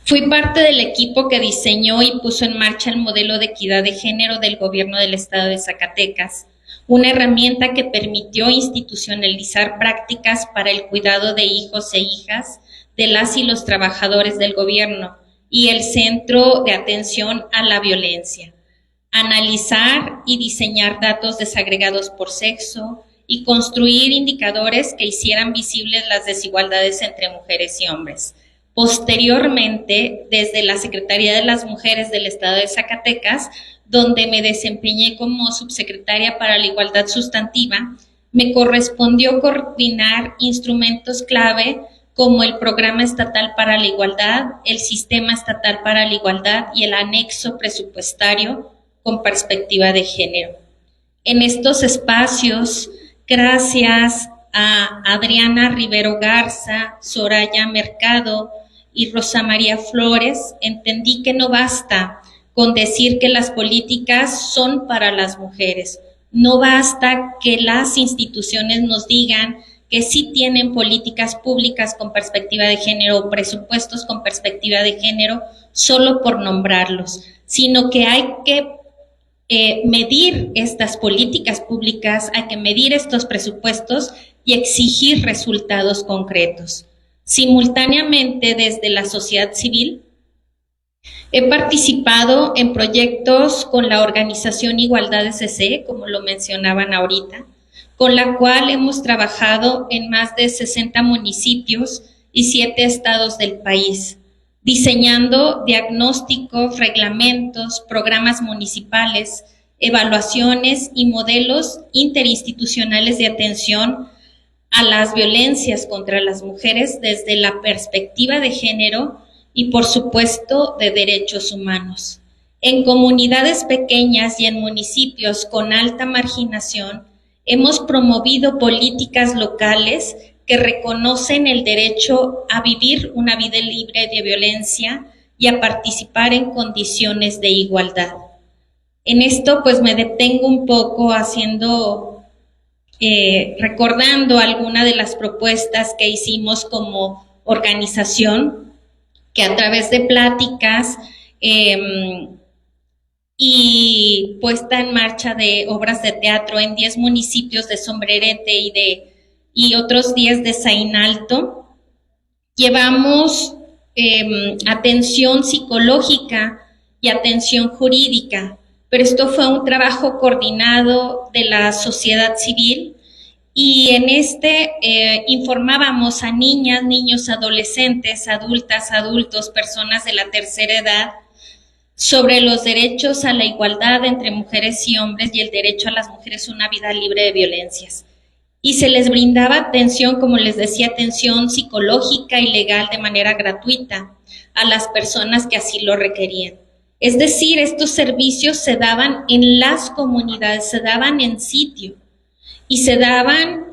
Fui parte del equipo que diseñó y puso en marcha el modelo de equidad de género del Gobierno del Estado de Zacatecas, una herramienta que permitió institucionalizar prácticas para el cuidado de hijos e hijas de las y los trabajadores del gobierno y el Centro de Atención a la Violencia. analizar y diseñar datos desagregados por sexo y construir indicadores que hicieran visibles las desigualdades entre mujeres y hombres. Posteriormente, desde la Secretaría de las Mujeres del Estado de Zacatecas, donde me desempeñé como subsecretaria para la Igualdad Sustantiva, me correspondió coordinar instrumentos clave como el Programa Estatal para la Igualdad, el Sistema Estatal para la Igualdad y el anexo presupuestario con perspectiva de género. En estos espacios, gracias a Adriana Rivero Garza, Soraya Mercado y Rosa María Flores, entendí que no basta con decir que las políticas son para las mujeres. No basta que las instituciones nos digan que sí tienen políticas públicas con perspectiva de género o presupuestos con perspectiva de género solo por nombrarlos, sino que hay que medir estas políticas públicas, hay que medir estos presupuestos y exigir resultados concretos. Simultáneamente, desde la sociedad civil, he participado en proyectos con la organización Igualdad SC, como lo mencionaban ahorita, con la cual hemos trabajado en más de 60 municipios y 7 estados del país, diseñando diagnósticos, reglamentos, programas municipales, evaluaciones y modelos interinstitucionales de atención a las violencias contra las mujeres desde la perspectiva de género y, por supuesto, de derechos humanos. En comunidades pequeñas y en municipios con alta marginación, hemos promovido políticas locales que reconocen el derecho a vivir una vida libre de violencia y a participar en condiciones de igualdad. En esto, pues, me detengo un poco recordando algunas de las propuestas que hicimos como organización, que a través de pláticas y puesta en marcha de obras de teatro en 10 municipios de Sombrerete y otros 10 de Zainalto, llevamos atención psicológica y atención jurídica, pero esto fue un trabajo coordinado de la sociedad civil y en informábamos a niñas, niños, adolescentes, adultas, adultos, personas de la tercera edad sobre los derechos a la igualdad entre mujeres y hombres y el derecho a las mujeres a una vida libre de violencias. Y se les brindaba atención, como les decía, atención psicológica y legal de manera gratuita a las personas que así lo requerían. Es decir, estos servicios se daban en las comunidades, se daban en sitio y se daban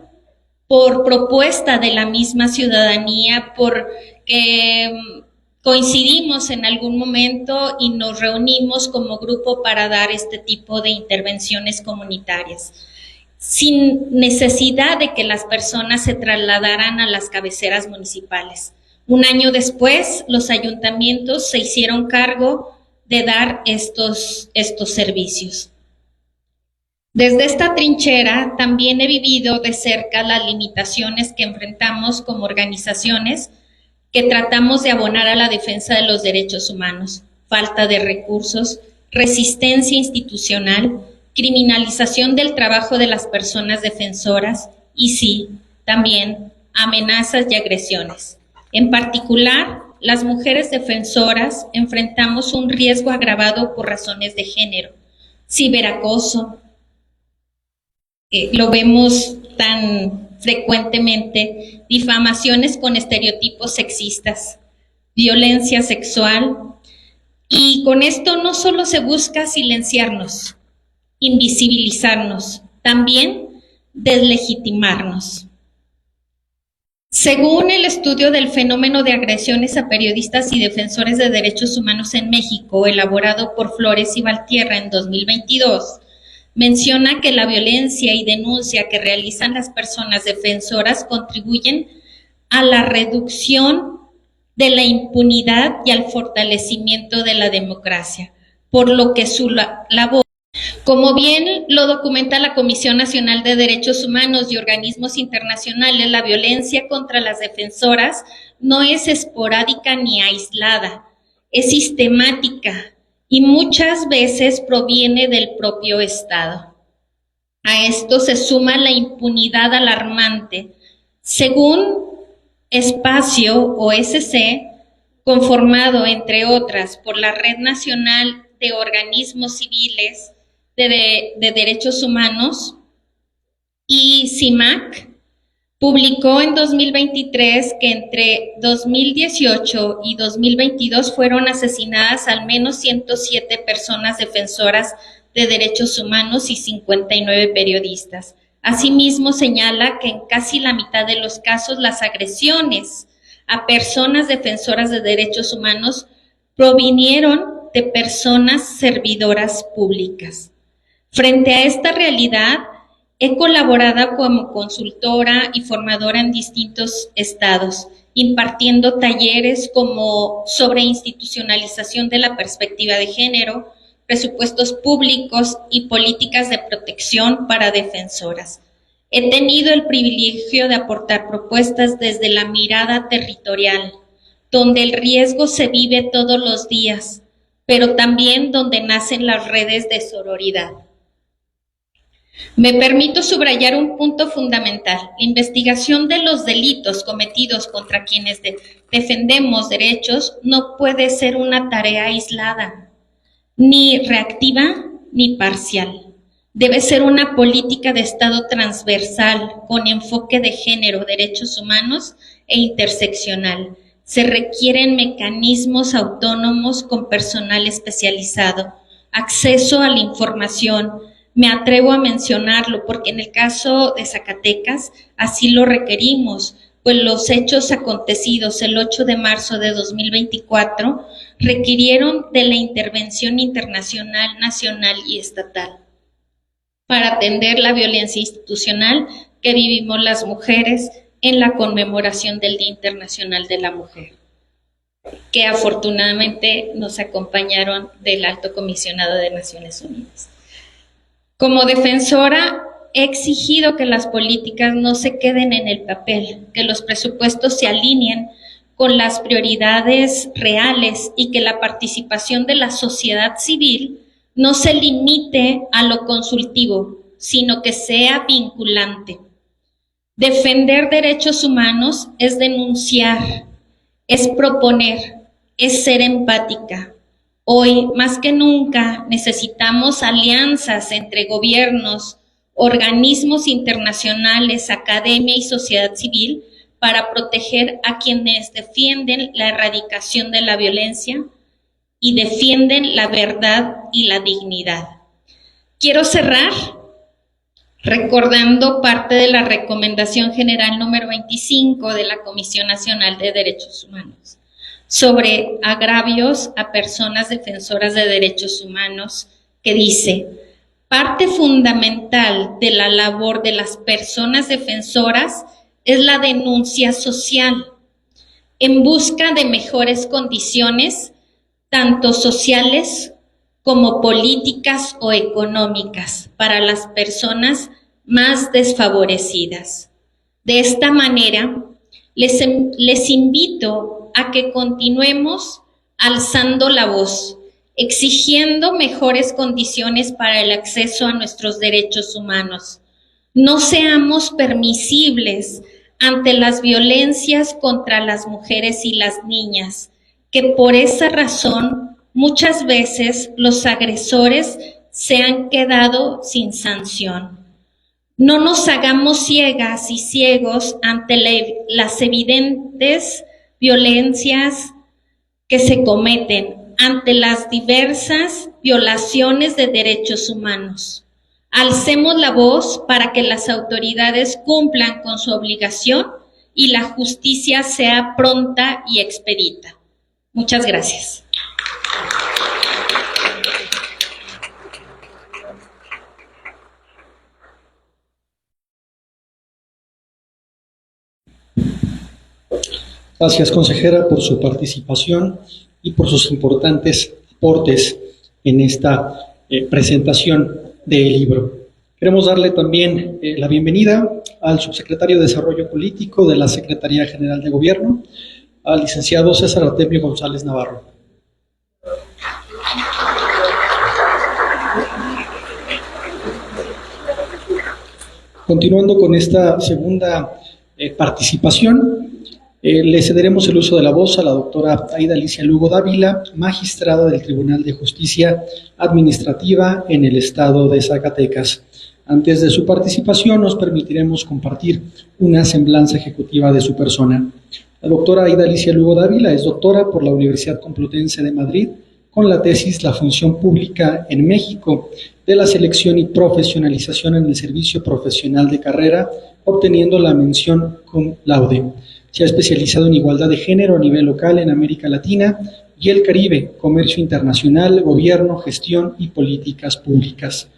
por propuesta de la misma ciudadanía, porque coincidimos en algún momento y nos reunimos como grupo para dar este tipo de intervenciones comunitarias, sin necesidad de que las personas se trasladaran a las cabeceras municipales. Un año después, los ayuntamientos se hicieron cargo de dar estos servicios. Desde esta trinchera también he vivido de cerca las limitaciones que enfrentamos como organizaciones que tratamos de abonar a la defensa de los derechos humanos: falta de recursos, resistencia institucional, criminalización del trabajo de las personas defensoras y sí, también amenazas y agresiones. En particular, las mujeres defensoras enfrentamos un riesgo agravado por razones de género, ciberacoso, lo vemos tan frecuentemente, difamaciones con estereotipos sexistas, violencia sexual, y con esto no solo se busca silenciarnos, invisibilizarnos, también deslegitimarnos. Según el estudio del fenómeno de agresiones a periodistas y defensores de derechos humanos en México, elaborado por Flores y Valtierra en 2022, menciona que la violencia y denuncia que realizan las personas defensoras contribuyen a la reducción de la impunidad y al fortalecimiento de la democracia, por lo que su labor, como bien lo documenta la Comisión Nacional de Derechos Humanos y organismos internacionales, la violencia contra las defensoras no es esporádica ni aislada, es sistemática y muchas veces proviene del propio Estado. A esto se suma la impunidad alarmante. Según Espacio OSC, conformado, entre otras, por la Red Nacional de Organismos Civiles de Derechos Humanos y CIMAC, publicó en 2023 que entre 2018 y 2022 fueron asesinadas al menos 107 personas defensoras de derechos humanos y 59 periodistas. Asimismo, señala que en casi la mitad de los casos las agresiones a personas defensoras de derechos humanos provinieron de personas servidoras públicas. Frente a esta realidad, he colaborado como consultora y formadora en distintos estados, impartiendo talleres como sobre institucionalización de la perspectiva de género, presupuestos públicos y políticas de protección para defensoras. He tenido el privilegio de aportar propuestas desde la mirada territorial, donde el riesgo se vive todos los días, pero también donde nacen las redes de sororidad. Me permito subrayar un punto fundamental. La investigación de los delitos cometidos contra quienes defendemos derechos no puede ser una tarea aislada, ni reactiva ni parcial. Debe ser una política de Estado transversal, con enfoque de género, derechos humanos e interseccional. Se requieren mecanismos autónomos con personal especializado, acceso a la información. Me atrevo a mencionarlo porque en el caso de Zacatecas así lo requerimos, pues los hechos acontecidos el 8 de marzo de 2024 requirieron de la intervención internacional, nacional y estatal para atender la violencia institucional que vivimos las mujeres en la conmemoración del Día Internacional de la Mujer, que afortunadamente nos acompañaron del Alto Comisionado de Naciones Unidas. Como defensora, he exigido que las políticas no se queden en el papel, que los presupuestos se alineen con las prioridades reales y que la participación de la sociedad civil no se limite a lo consultivo, sino que sea vinculante. Defender derechos humanos es denunciar, es proponer, es ser empática. Hoy, más que nunca, necesitamos alianzas entre gobiernos, organismos internacionales, academia y sociedad civil para proteger a quienes defienden la erradicación de la violencia y defienden la verdad y la dignidad. Quiero cerrar recordando parte de la Recomendación General número 25 de la Comisión Nacional de Derechos Humanos sobre agravios a personas defensoras de derechos humanos, que dice: parte fundamental de la labor de las personas defensoras es la denuncia social, en busca de mejores condiciones, tanto sociales como políticas o económicas, para las personas más desfavorecidas. De esta manera, les invito a que continuemos alzando la voz, exigiendo mejores condiciones para el acceso a nuestros derechos humanos. No seamos permisibles ante las violencias contra las mujeres y las niñas, que por esa razón muchas veces los agresores se han quedado sin sanción. No nos hagamos ciegas y ciegos ante las evidentes violencias que se cometen, ante las diversas violaciones de derechos humanos. Alcemos la voz para que las autoridades cumplan con su obligación y la justicia sea pronta y expedita. Muchas gracias. Gracias, consejera, por su participación y por sus importantes aportes en esta presentación del libro. Queremos darle también la bienvenida al subsecretario de Desarrollo Político de la Secretaría General de Gobierno, al licenciado César Artemio González Navarro. Continuando con esta segunda participación, le cederemos el uso de la voz a la doctora Aida Alicia Lugo Dávila, magistrada del Tribunal de Justicia Administrativa en el estado de Zacatecas. Antes de su participación, nos permitiremos compartir una semblanza ejecutiva de su persona. La doctora Aida Alicia Lugo Dávila es doctora por la Universidad Complutense de Madrid con la tesis La función pública en México, de la selección y profesionalización en el servicio profesional de carrera, obteniendo la mención cum laude. Se ha especializado en igualdad de género a nivel local en América Latina y el Caribe, comercio internacional, gobierno, gestión y políticas públicas.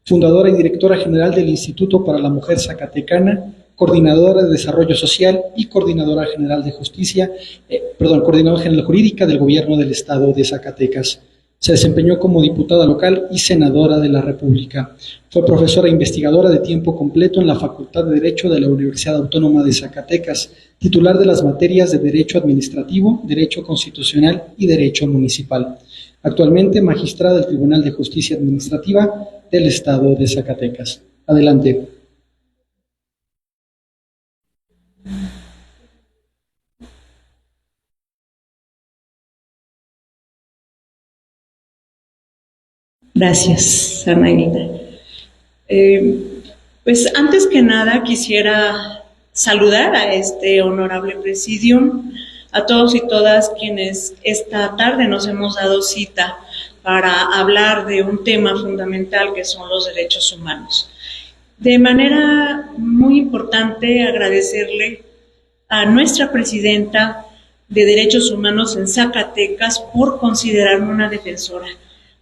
Fundadora y directora general del Instituto para la Mujer Zacatecana, coordinadora de Desarrollo Social y coordinadora general de coordinadora general jurídica del Gobierno del Estado de Zacatecas. Se desempeñó como diputada local y senadora de la República. Fue profesora e investigadora de tiempo completo en la Facultad de Derecho de la Universidad Autónoma de Zacatecas, titular de las materias de Derecho Administrativo, Derecho Constitucional y Derecho Municipal. Actualmente magistrada del Tribunal de Justicia Administrativa del Estado de Zacatecas. Adelante. Gracias, Anaída. Pues antes que nada quisiera saludar a este honorable presidium, a todos y todas quienes esta tarde nos hemos dado cita para hablar de un tema fundamental que son los derechos humanos. De manera muy importante agradecerle a nuestra presidenta de Derechos Humanos en Zacatecas por considerarme una defensora,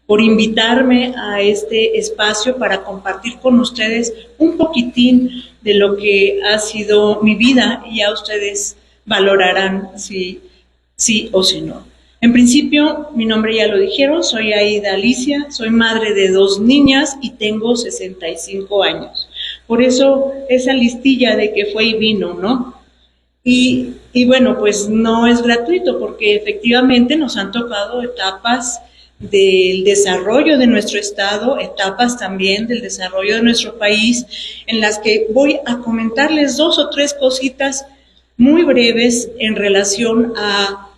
por invitarme a este espacio para compartir con ustedes un poquitín de lo que ha sido mi vida y ya ustedes valorarán si sí o si no. En principio, mi nombre ya lo dijeron, soy Aida Alicia, soy madre de 2 niñas y tengo 65 años. Por eso esa listilla de que fue y vino, ¿no? Y bueno, pues no es gratuito porque efectivamente nos han tocado etapas del desarrollo de nuestro estado, etapas también del desarrollo de nuestro país, en las que voy a comentarles 2 o 3 cositas muy breves en relación a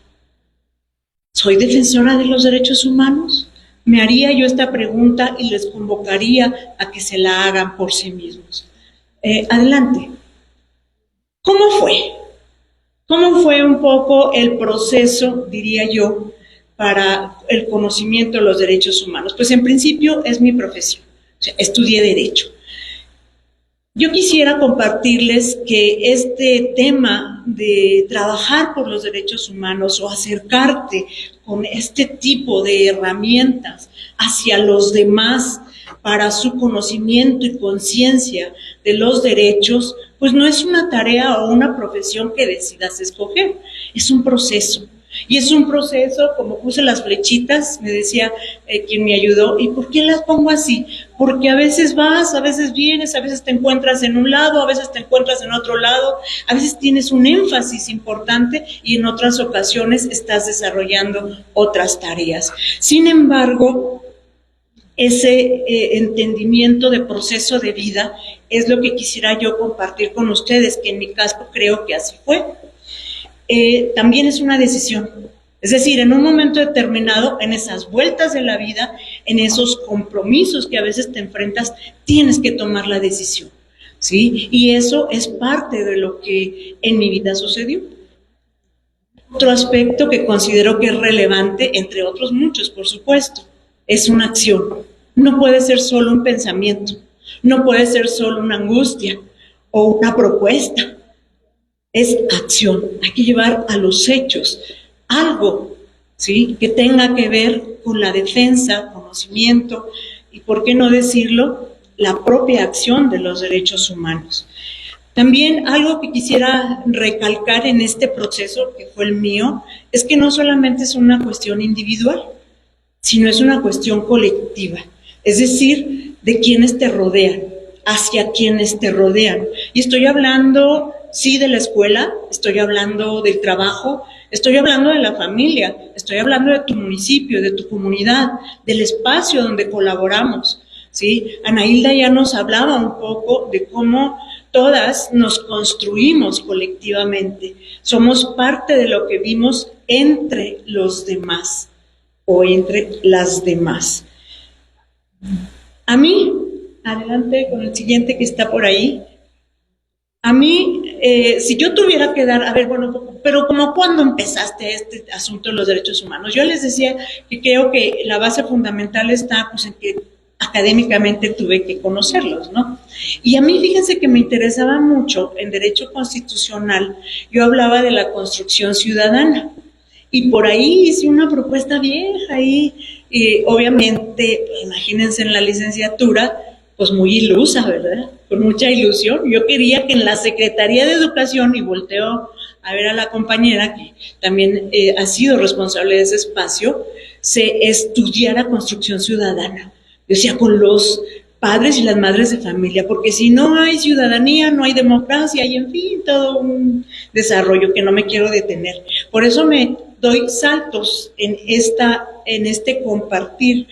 ¿soy defensora de los derechos humanos? Me haría yo esta pregunta y les convocaría a que se la hagan por sí mismos. Adelante. ¿Cómo fue? ¿Cómo fue un poco el proceso, diría yo, para el conocimiento de los derechos humanos? Pues en principio es mi profesión, o sea, estudié Derecho. Yo quisiera compartirles que este tema de trabajar por los derechos humanos o acercarte con este tipo de herramientas hacia los demás para su conocimiento y conciencia de los derechos, pues no es una tarea o una profesión que decidas escoger, es un proceso. Y es un proceso, como puse las flechitas, me decía quien me ayudó, ¿y por qué las pongo así? Porque a veces vas, a veces vienes, a veces te encuentras en un lado, a veces te encuentras en otro lado, a veces tienes un énfasis importante y en otras ocasiones estás desarrollando otras tareas. Sin embargo, ese entendimiento de proceso de vida es lo que quisiera yo compartir con ustedes, que en mi caso creo que así fue. También es una decisión, es decir, en un momento determinado, en esas vueltas de la vida, en esos compromisos que a veces te enfrentas, tienes que tomar la decisión, ¿sí? Y eso es parte de lo que en mi vida sucedió. Otro aspecto que considero que es relevante, entre otros muchos, por supuesto, es una acción. No puede ser solo un pensamiento, no puede ser solo una angustia o una propuesta. Es acción, hay que llevar a los hechos algo, ¿sí?, que tenga que ver con la defensa, conocimiento y, por qué no decirlo, la propia acción de los derechos humanos. También algo que quisiera recalcar en este proceso, que fue el mío, es que no solamente es una cuestión individual, sino es una cuestión colectiva, es decir, de quienes te rodean, hacia quienes te rodean. Y estoy hablando, sí, de la escuela, estoy hablando del trabajo, estoy hablando de la familia, estoy hablando de tu municipio, de tu comunidad, del espacio donde colaboramos, ¿sí? Ana Hilda ya nos hablaba un poco de cómo todas nos construimos colectivamente, somos parte de lo que vimos entre los demás o entre las demás. A mí, adelante con el siguiente que está por ahí, a mí, si yo tuviera que dar, a ver, bueno, pero como cuando empezaste este asunto de los derechos humanos, yo les decía que creo que la base fundamental está pues en que académicamente tuve que conocerlos, ¿no? Y a mí, fíjense que me interesaba mucho en derecho constitucional, yo hablaba de la construcción ciudadana, y por ahí hice una propuesta vieja, y obviamente, imagínense en la licenciatura, pues muy ilusa, ¿verdad? Con mucha ilusión. Yo quería que en la Secretaría de Educación, y volteo a ver a la compañera que también ha sido responsable de ese espacio, se estudiara construcción ciudadana. Yo decía, con los padres y las madres de familia, porque si no hay ciudadanía, no hay democracia, y en fin, todo un desarrollo que no me quiero detener. Por eso me doy saltos en este compartir,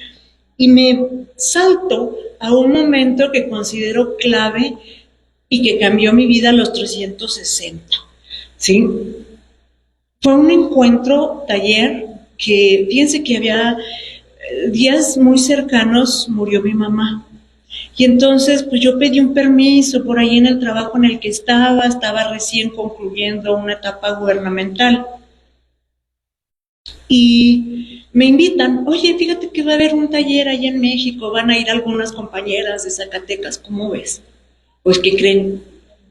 y me salto a un momento que considero clave y que cambió mi vida a los 360, ¿sí? Fue un encuentro, taller, que fíjense que había días muy cercanos, murió mi mamá. Y entonces, pues yo pedí un permiso por ahí en el trabajo en el que estaba recién concluyendo una etapa gubernamental. Y me invitan, oye, fíjate que va a haber un taller allá en México, van a ir algunas compañeras de Zacatecas, ¿cómo ves? Pues, ¿qué creen?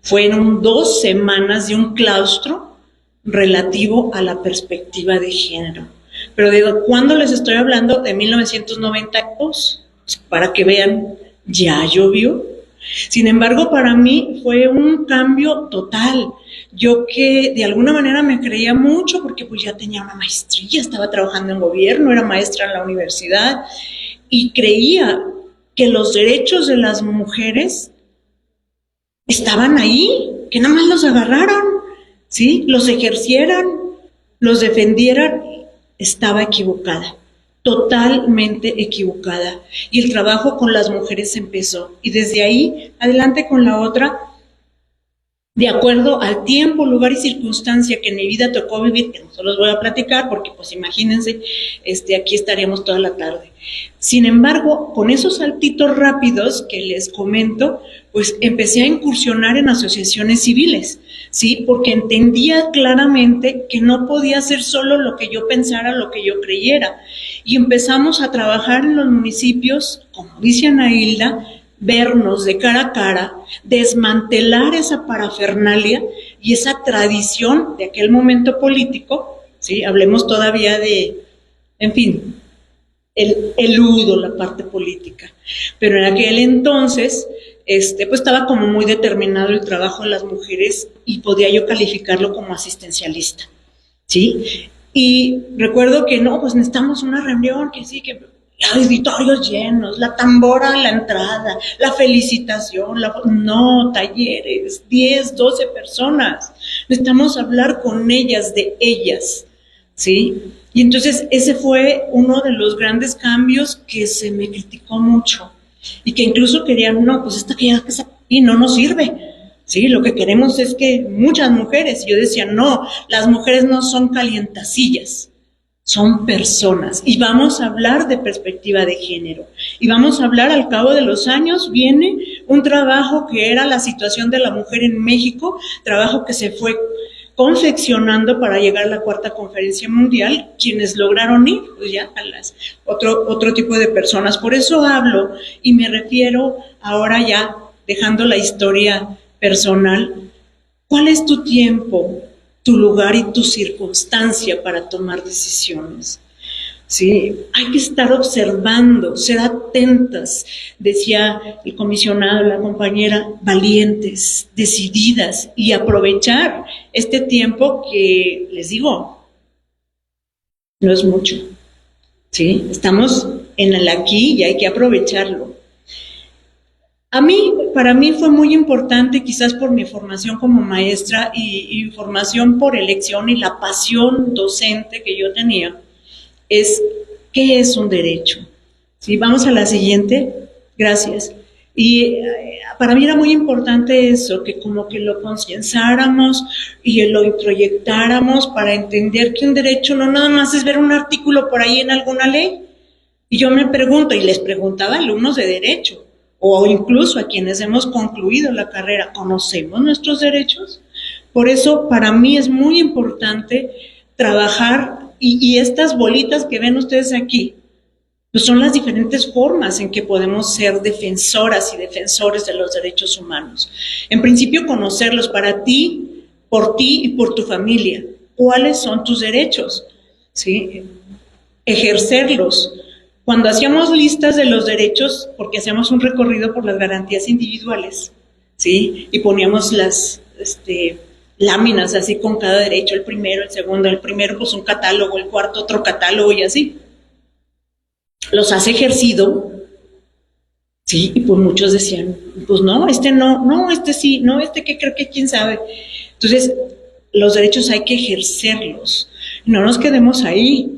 Fueron 2 semanas de un claustro relativo a la perspectiva de género. Pero digo, ¿cuándo les estoy hablando? De 1992, para que vean, ya llovió. Sin embargo, para mí fue un cambio total. Yo que de alguna manera me creía mucho porque pues ya tenía una maestría, estaba trabajando en gobierno, era maestra en la universidad y creía que los derechos de las mujeres estaban ahí, que nada más los agarraran, ¿sí? Los ejercieran, los defendieran. Estaba equivocada, totalmente equivocada. Y el trabajo con las mujeres empezó. Y desde ahí, adelante con la otra, de acuerdo al tiempo, lugar y circunstancia que en mi vida tocó vivir, que no se los voy a platicar porque pues imagínense, aquí estaríamos toda la tarde. Sin embargo, con esos saltitos rápidos que les comento, pues empecé a incursionar en asociaciones civiles, ¿sí? Porque entendía claramente que no podía ser solo lo que yo pensara, lo que yo creyera. Y empezamos a trabajar en los municipios, como dice Ana Hilda, vernos de cara a cara, desmantelar esa parafernalia y esa tradición de aquel momento político, ¿sí? Hablemos todavía de, en fin, el eludo la parte política. Pero en aquel entonces, pues estaba como muy determinado el trabajo de las mujeres y podía yo calificarlo como asistencialista, ¿sí? Y recuerdo que no, pues necesitamos una reunión, que sí, que auditorios llenos, la tambora en la entrada, la felicitación, no, talleres, 10, 12 personas, necesitamos hablar con ellas, de ellas, ¿sí? Y entonces ese fue uno de los grandes cambios que se me criticó mucho y que incluso querían, no, pues esta que aquí no nos sirve, ¿sí? Lo que queremos es que muchas mujeres, y yo decía, no, las mujeres no son calientasillas, son personas, y vamos a hablar de perspectiva de género, y vamos a hablar, al cabo de los años, viene un trabajo que era la situación de la mujer en México, trabajo que se fue confeccionando para llegar a la 4ª Conferencia Mundial, quienes lograron ir, pues ya a las otro tipo de personas. Por eso hablo, y me refiero ahora ya, dejando la historia personal, ¿cuál es tu tiempo, tu lugar y tu circunstancia para tomar decisiones? Sí, hay que estar observando, ser atentas, decía el comisionado, la compañera, valientes, decididas, y aprovechar este tiempo que, les digo, no es mucho, ¿sí? Estamos en el aquí y hay que aprovecharlo. Para mí fue muy importante, quizás por mi formación como maestra y formación por elección y la pasión docente que yo tenía, es ¿qué es un derecho? ¿Sí? Vamos a la siguiente. Gracias. Y para mí era muy importante eso, que como que lo concienzáramos y lo introyectáramos para entender que un derecho no nada más es ver un artículo por ahí en alguna ley. Y yo me pregunto, y les preguntaba a alumnos de derecho, o incluso a quienes hemos concluido la carrera, ¿conocemos nuestros derechos? Por eso para mí es muy importante trabajar, y estas bolitas que ven ustedes aquí, pues son las diferentes formas en que podemos ser defensoras y defensores de los derechos humanos. En principio, conocerlos para ti, por ti y por tu familia. ¿Cuáles son tus derechos? ¿Sí? Ejercerlos. Cuando hacíamos listas de los derechos, porque hacíamos un recorrido por las garantías individuales, ¿sí? Y poníamos las láminas así con cada derecho, el primero, el segundo, el primero pues un catálogo, el cuarto otro catálogo y así. ¿Los has ejercido? Sí, y pues muchos decían, pues no, no, sí, no, que creo que quién sabe. Entonces, los derechos hay que ejercerlos, no nos quedemos ahí,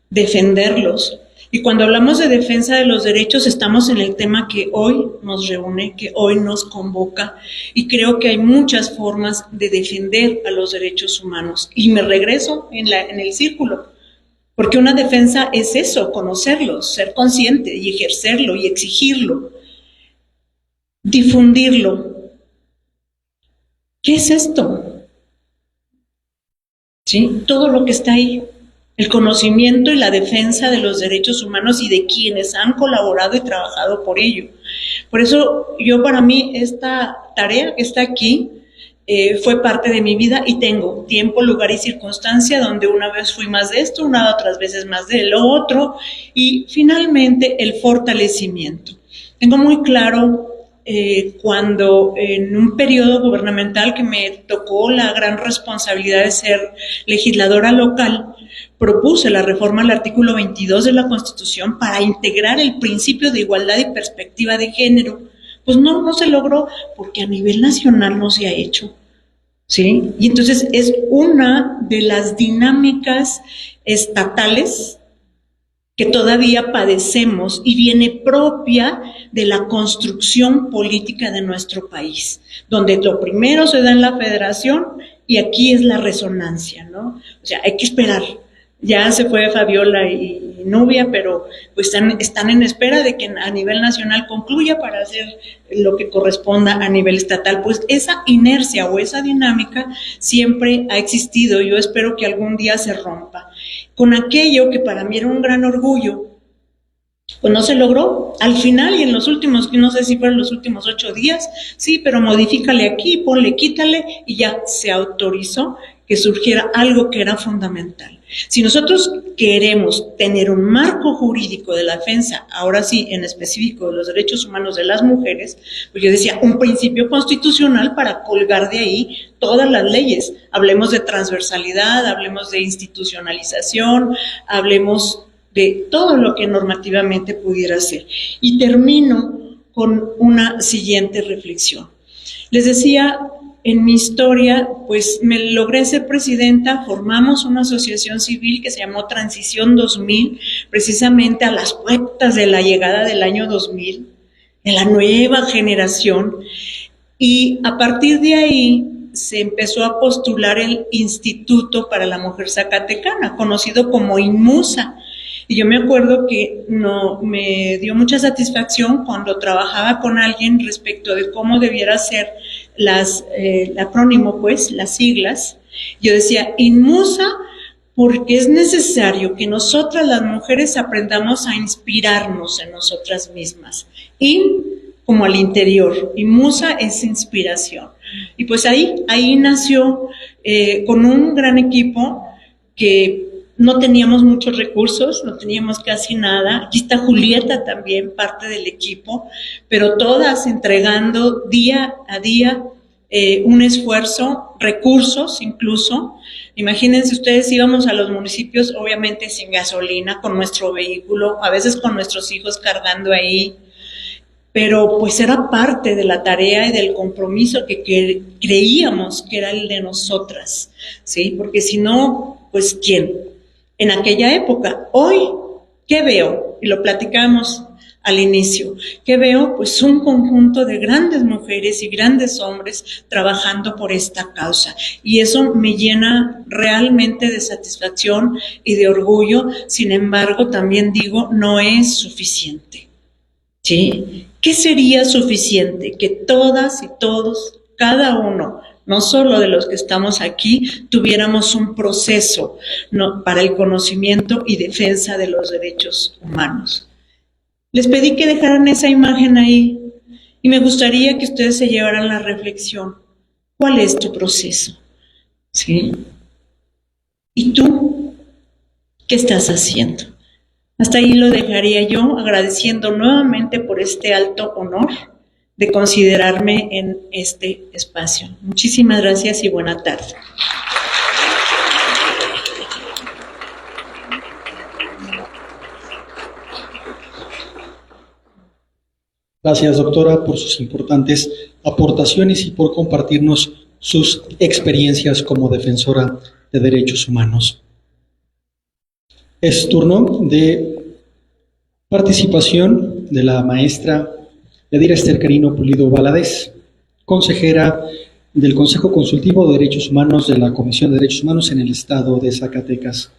defenderlos. Y cuando hablamos de defensa de los derechos, estamos en el tema que hoy nos reúne, que hoy nos convoca, y creo que hay muchas formas de defender a los derechos humanos. Y me regreso en el círculo. Porque una defensa es eso, conocerlos, ser consciente y ejercerlo y exigirlo, difundirlo. ¿Qué es esto? ¿Sí? Todo lo que está ahí, el conocimiento y la defensa de los derechos humanos y de quienes han colaborado y trabajado por ello. Por eso para mí esta tarea que está aquí, fue parte de mi vida y tengo tiempo, lugar y circunstancia donde una vez fui más de esto, otras veces más de lo otro, y finalmente el fortalecimiento. Tengo muy claro cuando en un periodo gubernamental que me tocó la gran responsabilidad de ser legisladora local, propuse la reforma al artículo 22 de la Constitución para integrar el principio de igualdad y perspectiva de género. Pues no se logró porque a nivel nacional no se ha hecho, ¿sí? Y entonces es una de las dinámicas estatales que todavía padecemos y viene propia de la construcción política de nuestro país, donde lo primero se da en la federación y aquí es la resonancia, ¿no? O sea, hay que esperar. Ya se fue Fabiola y Nubia, pero pues están en espera de que a nivel nacional concluya para hacer lo que corresponda a nivel estatal. Pues esa inercia o esa dinámica siempre ha existido. Yo espero que algún día se rompa. Con aquello que para mí era un gran orgullo, pues no se logró. Al final y en los últimos, no sé si fueron los últimos 8 días, sí, pero modifícale aquí, ponle, quítale, y ya se autorizó que surgiera algo que era fundamental. Si nosotros queremos tener un marco jurídico de la defensa, ahora sí, en específico de los derechos humanos de las mujeres, pues yo decía, un principio constitucional para colgar de ahí todas las leyes. Hablemos de transversalidad, hablemos de institucionalización, hablemos de todo lo que normativamente pudiera ser. Y termino con una siguiente reflexión. Les decía, en mi historia, pues me logré ser presidenta, formamos una asociación civil que se llamó Transición 2000, precisamente a las puertas de la llegada del año 2000, de la nueva generación, y a partir de ahí se empezó a postular el Instituto para la Mujer Zacatecana, conocido como INMUSA. Y yo me acuerdo que me dio mucha satisfacción cuando trabajaba con alguien respecto de cómo debiera ser el acrónimo, pues, las siglas. Yo decía, INMUSA, porque es necesario que nosotras las mujeres aprendamos a inspirarnos en nosotras mismas. IN como al interior, y musa es inspiración. Y pues ahí nació con un gran equipo que no teníamos muchos recursos, no teníamos casi nada. Aquí está Julieta también, parte del equipo, pero todas entregando día a día un esfuerzo, recursos incluso. Imagínense ustedes, íbamos a los municipios obviamente sin gasolina, con nuestro vehículo, a veces con nuestros hijos cargando ahí, pero pues era parte de la tarea y del compromiso que creíamos que era el de nosotras, ¿sí? Porque si no, pues ¿quién? En aquella época. Hoy, ¿qué veo? Y lo platicamos al inicio, que veo pues un conjunto de grandes mujeres y grandes hombres trabajando por esta causa, y eso me llena realmente de satisfacción y de orgullo. Sin embargo, también digo, no es suficiente, ¿sí? ¿Qué sería suficiente? Que todas y todos, cada uno, no solo de los que estamos aquí, tuviéramos un proceso, ¿no?, para el conocimiento y defensa de los derechos humanos. Les pedí que dejaran esa imagen ahí y me gustaría que ustedes se llevaran la reflexión. ¿Cuál es tu proceso? ¿Sí? ¿Y tú? ¿Qué estás haciendo? Hasta ahí lo dejaría yo, agradeciendo nuevamente por este alto honor de considerarme en este espacio. Muchísimas gracias y buena tarde. Gracias, doctora, por sus importantes aportaciones y por compartirnos sus experiencias como defensora de derechos humanos. Es turno de participación de la maestra Yadira Esther Carino Pulido Valadez, consejera del Consejo Consultivo de Derechos Humanos de la Comisión de Derechos Humanos en el Estado de Zacatecas.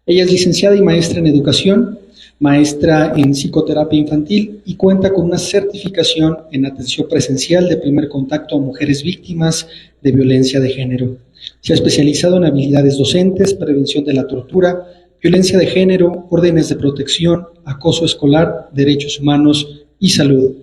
Ella es licenciada y maestra en educación, maestra en psicoterapia infantil y cuenta con una certificación en atención presencial de primer contacto a mujeres víctimas de violencia de género. Se ha especializado en habilidades docentes, prevención de la tortura, violencia de género, órdenes de protección, acoso escolar, derechos humanos y salud.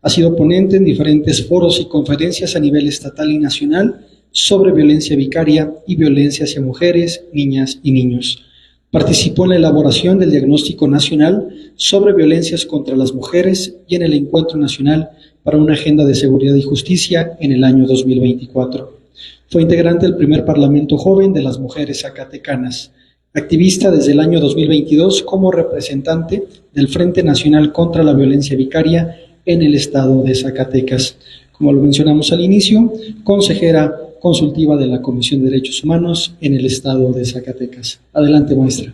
Ha sido ponente en diferentes foros y conferencias a nivel estatal y nacional sobre violencia vicaria y violencia hacia mujeres, niñas y niños. Participó en la elaboración del Diagnóstico Nacional sobre Violencias contra las Mujeres y en el Encuentro Nacional para una Agenda de Seguridad y Justicia en el año 2024. Fue integrante del primer Parlamento Joven de las Mujeres Zacatecanas. Activista desde el año 2022 como representante del Frente Nacional contra la Violencia Vicaria en el Estado de Zacatecas. Como lo mencionamos al inicio, consejera consultiva de la Comisión de Derechos Humanos en el Estado de Zacatecas. Adelante, maestra.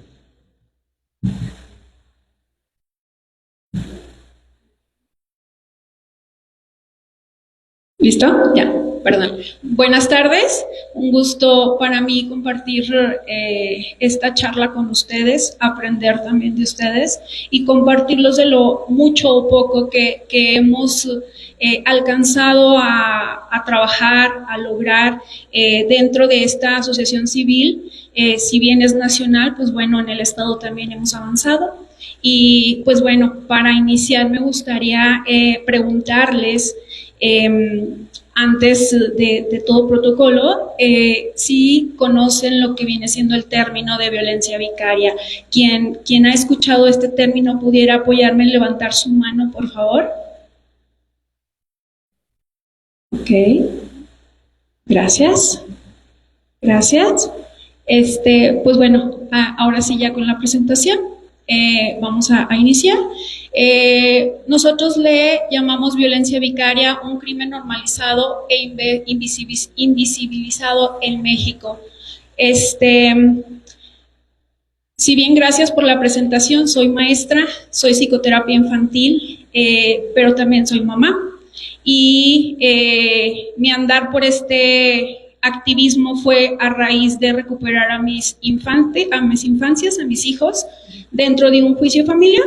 ¿Listo? Ya, perdón. Buenas tardes, un gusto para mí compartir esta charla con ustedes, aprender también de ustedes y compartirlos de lo mucho o poco que hemos alcanzado a trabajar, a lograr dentro de esta asociación civil. Si bien es nacional, pues bueno, en el Estado también hemos avanzado. Y pues bueno, para iniciar me gustaría preguntarles, antes de todo protocolo, si conocen lo que viene siendo el término de violencia vicaria. Quien ha escuchado este término pudiera apoyarme en levantar su mano, por favor. Ok, gracias. Gracias. Pues bueno, ahora sí ya con la presentación. Vamos a iniciar. Nosotros le llamamos violencia vicaria un crimen normalizado e invisibilizado en México. Si bien gracias por la presentación, soy maestra, soy psicoterapia infantil, pero también soy mamá. Y mi andar por este activismo fue a raíz de recuperar a mis infancias, a mis hijos, dentro de un juicio familiar.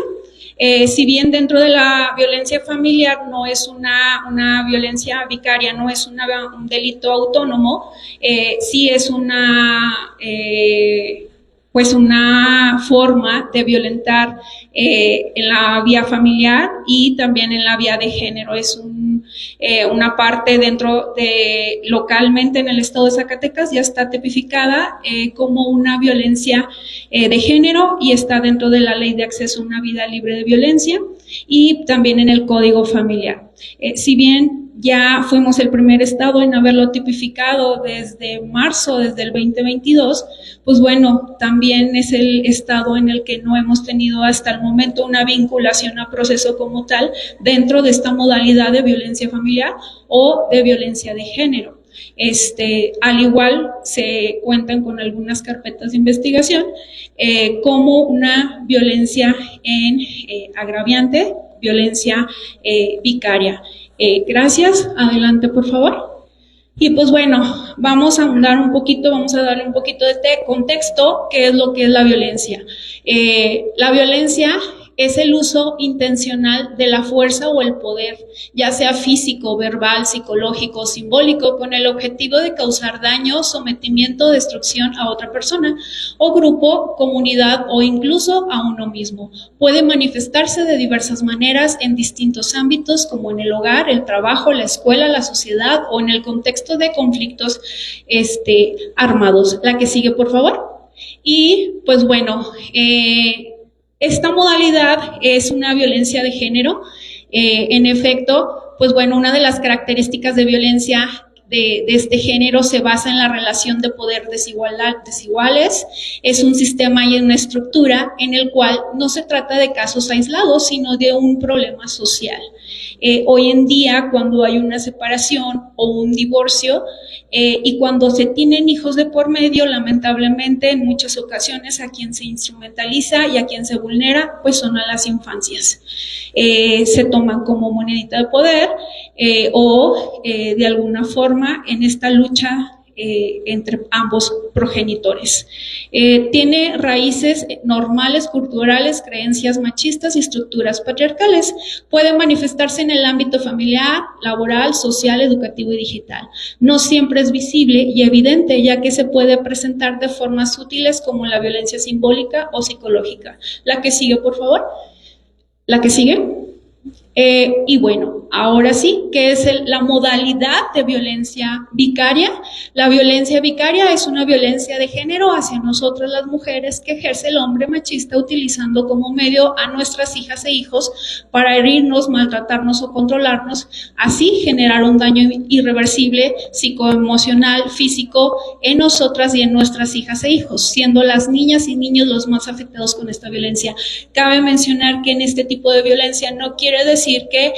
Si bien dentro de la violencia familiar no es una violencia vicaria, no es un delito autónomo, sí es una forma de violentar en la vía familiar y también en la vía de género. Es una parte dentro de localmente en el estado de Zacatecas ya está tipificada como una violencia de género y está dentro de la Ley de Acceso a una Vida Libre de Violencia y también en el Código Familiar. Si bien ya fuimos el primer estado en haberlo tipificado desde marzo, desde el 2022, pues bueno, también es el estado en el que no hemos tenido hasta el momento una vinculación a proceso como tal dentro de esta modalidad de violencia familiar o de violencia de género. Al igual se cuentan con algunas carpetas de investigación como una violencia en agraviante, violencia vicaria. Gracias, adelante por favor. Y pues bueno, vamos a ahondar un poquito, vamos a darle un poquito de contexto, qué es lo que es la violencia. La violencia es el uso intencional de la fuerza o el poder, ya sea físico, verbal, psicológico, simbólico, con el objetivo de causar daño, sometimiento, destrucción a otra persona o grupo, comunidad o incluso a uno mismo. Puede manifestarse de diversas maneras en distintos ámbitos, como en el hogar, el trabajo, la escuela, la sociedad o en el contexto de conflictos armados. La que sigue, por favor. Y pues bueno, esta modalidad es una violencia de género. En efecto, pues bueno, una de las características de violencia de este género se basa en la relación de poder desiguales. Es un sistema y una estructura en el cual no se trata de casos aislados, sino de un problema social. Hoy en día, cuando hay una separación o un divorcio, y cuando se tienen hijos de por medio, lamentablemente en muchas ocasiones a quien se instrumentaliza y a quien se vulnera, pues son a las infancias. Se toman como monedita de poder o de alguna forma en esta lucha entre ambos progenitores. Tiene raíces normales, culturales, creencias machistas y estructuras patriarcales. Puede manifestarse en el ámbito familiar, laboral, social, educativo y digital. No siempre es visible y evidente, ya que se puede presentar de formas sutiles como la violencia simbólica o psicológica. La que sigue, por favor. La que sigue. Y bueno, ahora sí, ¿qué es la modalidad de violencia vicaria? La violencia vicaria es una violencia de género hacia nosotras las mujeres que ejerce el hombre machista utilizando como medio a nuestras hijas e hijos para herirnos, maltratarnos o controlarnos, así generar un daño irreversible, psicoemocional, físico en nosotras y en nuestras hijas e hijos, siendo las niñas y niños los más afectados con esta violencia. Cabe mencionar que en este tipo de violencia no quiere decir que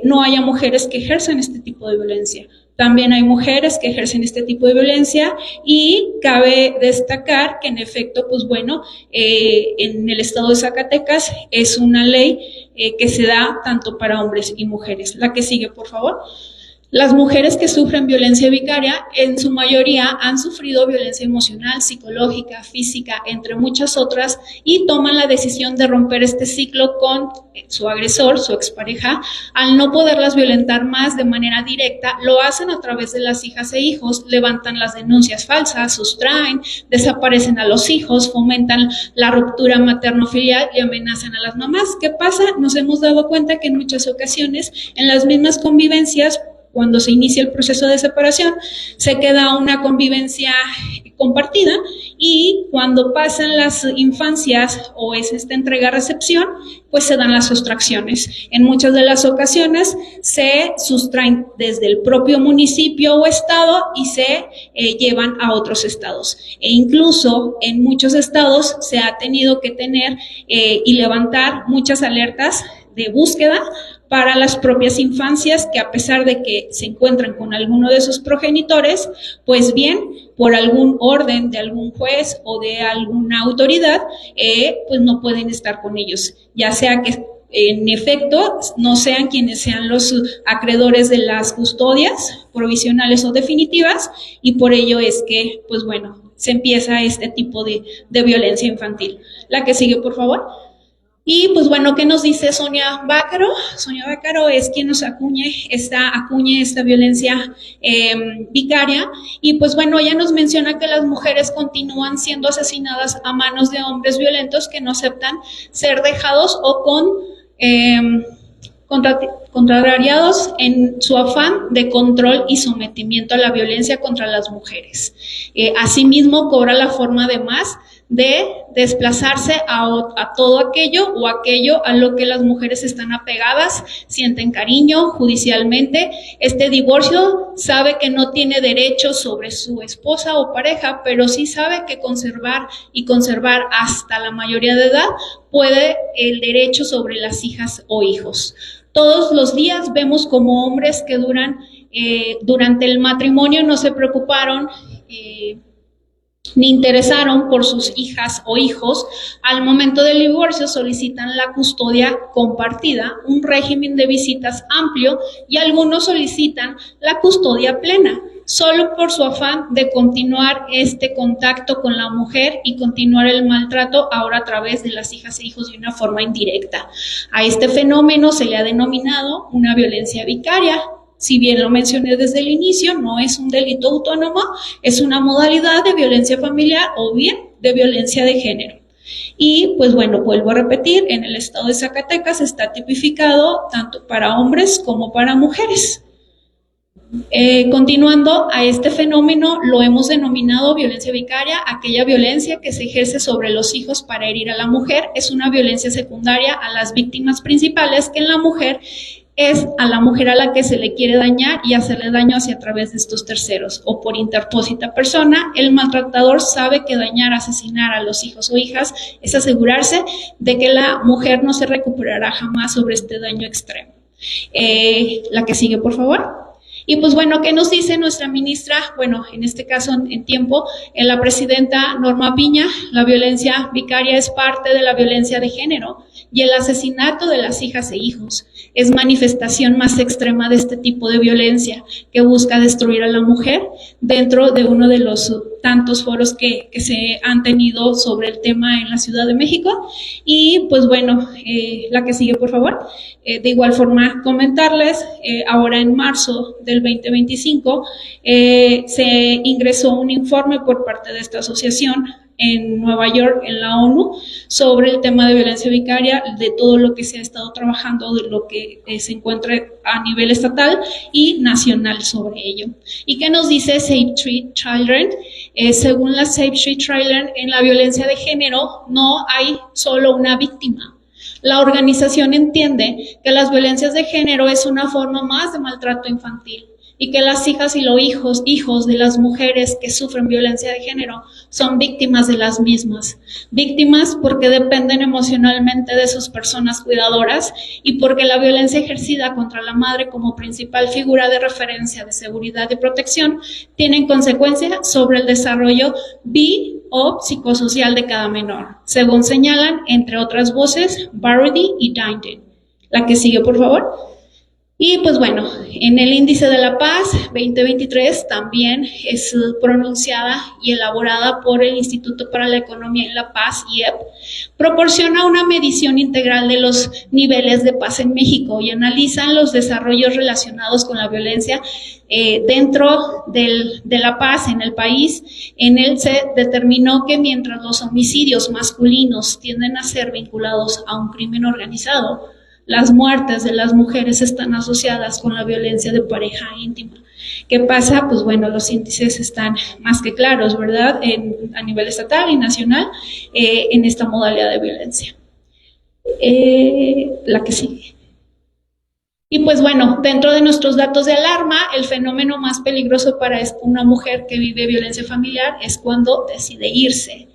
no haya mujeres que ejercen este tipo de violencia. También hay mujeres que ejercen este tipo de violencia y cabe destacar que en efecto, pues bueno, en el estado de Zacatecas es una ley que se da tanto para hombres y mujeres. La que sigue, por favor. Las mujeres que sufren violencia vicaria, en su mayoría han sufrido violencia emocional, psicológica, física, entre muchas otras, y toman la decisión de romper este ciclo con su agresor, su expareja. Al no poderlas violentar más de manera directa, lo hacen a través de las hijas e hijos, levantan las denuncias falsas, sustraen, desaparecen a los hijos, fomentan la ruptura materno-filial y amenazan a las mamás. ¿Qué pasa? Nos hemos dado cuenta que en muchas ocasiones, en las mismas convivencias, cuando se inicia el proceso de separación, se queda una convivencia compartida y cuando pasan las infancias o es esta entrega-recepción, pues se dan las sustracciones. En muchas de las ocasiones se sustraen desde el propio municipio o estado y se llevan a otros estados. E incluso en muchos estados se ha tenido que tener y levantar muchas alertas de búsqueda para las propias infancias que a pesar de que se encuentran con alguno de sus progenitores, pues bien, por algún orden de algún juez o de alguna autoridad, pues no pueden estar con ellos, ya sea que en efecto no sean quienes sean los acreedores de las custodias provisionales o definitivas, y por ello es que, pues bueno, se empieza este tipo de violencia infantil. La que sigue, por favor. Y pues bueno, ¿qué nos dice Sonia Bácaro? Sonia Bácaro es quien nos acuñe esta violencia vicaria. Y pues bueno, ella nos menciona que las mujeres continúan siendo asesinadas a manos de hombres violentos que no aceptan ser dejados o contrariados en su afán de control y sometimiento a la violencia contra las mujeres. Asimismo, cobra la forma además de desplazarse a todo aquello o aquello a lo que las mujeres están apegadas, sienten cariño judicialmente. Este divorcio sabe que no tiene derecho sobre su esposa o pareja, pero sí sabe que conservar hasta la mayoría de edad puede el derecho sobre las hijas o hijos. Todos los días vemos como hombres que durante el matrimonio no se preocuparon ni interesaron por sus hijas o hijos, al momento del divorcio solicitan la custodia compartida, un régimen de visitas amplio, y algunos solicitan la custodia plena, solo por su afán de continuar este contacto con la mujer y continuar el maltrato ahora a través de las hijas e hijos de una forma indirecta. A este fenómeno se le ha denominado una violencia vicaria. Si bien lo mencioné desde el inicio, no es un delito autónomo, es una modalidad de violencia familiar o bien de violencia de género. Y pues bueno, vuelvo a repetir, en el estado de Zacatecas está tipificado tanto para hombres como para mujeres. Continuando a este fenómeno, lo hemos denominado violencia vicaria. Aquella violencia que se ejerce sobre los hijos para herir a la mujer es una violencia secundaria a las víctimas principales, que en la mujer es a la mujer a la que se le quiere dañar y hacerle daño hacia a través de estos terceros o por interpósita persona. El maltratador sabe que dañar, asesinar a los hijos o hijas es asegurarse de que la mujer no se recuperará jamás sobre este daño extremo. La que sigue, por favor. Y pues bueno, ¿qué nos dice nuestra ministra? Bueno, en este caso en tiempo, la presidenta Norma Piña, la violencia vicaria es parte de la violencia de género y el asesinato de las hijas e hijos es manifestación más extrema de este tipo de violencia que busca destruir a la mujer dentro de uno de los tantos foros que se han tenido sobre el tema en la Ciudad de México. Y pues bueno, la que sigue, por favor. De igual forma, comentarles, ahora en marzo del 2025 se ingresó un informe por parte de esta asociación en Nueva York, en la ONU, sobre el tema de violencia vicaria, de todo lo que se ha estado trabajando, de lo que se encuentra a nivel estatal y nacional sobre ello. ¿Y qué nos dice Save Street Children? Según la Save Street Children, en la violencia de género no hay solo una víctima. La organización entiende que las violencias de género es una forma más de maltrato infantil y que las hijas y los hijos de las mujeres que sufren violencia de género son víctimas de las mismas. Víctimas porque dependen emocionalmente de sus personas cuidadoras y porque la violencia ejercida contra la madre como principal figura de referencia de seguridad y protección tiene consecuencias sobre el desarrollo o psicosocial de cada menor, según señalan, entre otras voces, Barody y Dinden. La que sigue, por favor. Y pues bueno, en el Índice de la Paz 2023 también es pronunciada y elaborada por el Instituto para la Economía y la Paz, IEP, proporciona una medición integral de los niveles de paz en México y analizan los desarrollos relacionados con la violencia dentro de la paz en el país. En él se determinó que mientras los homicidios masculinos tienden a ser vinculados a un crimen organizado, las muertes de las mujeres están asociadas con la violencia de pareja íntima. ¿Qué pasa? Pues bueno, los índices están más que claros, ¿verdad? A nivel estatal y nacional en esta modalidad de violencia. La que sigue. Y pues bueno, dentro de nuestros datos de alarma, el fenómeno más peligroso para una mujer que vive violencia familiar es cuando decide irse.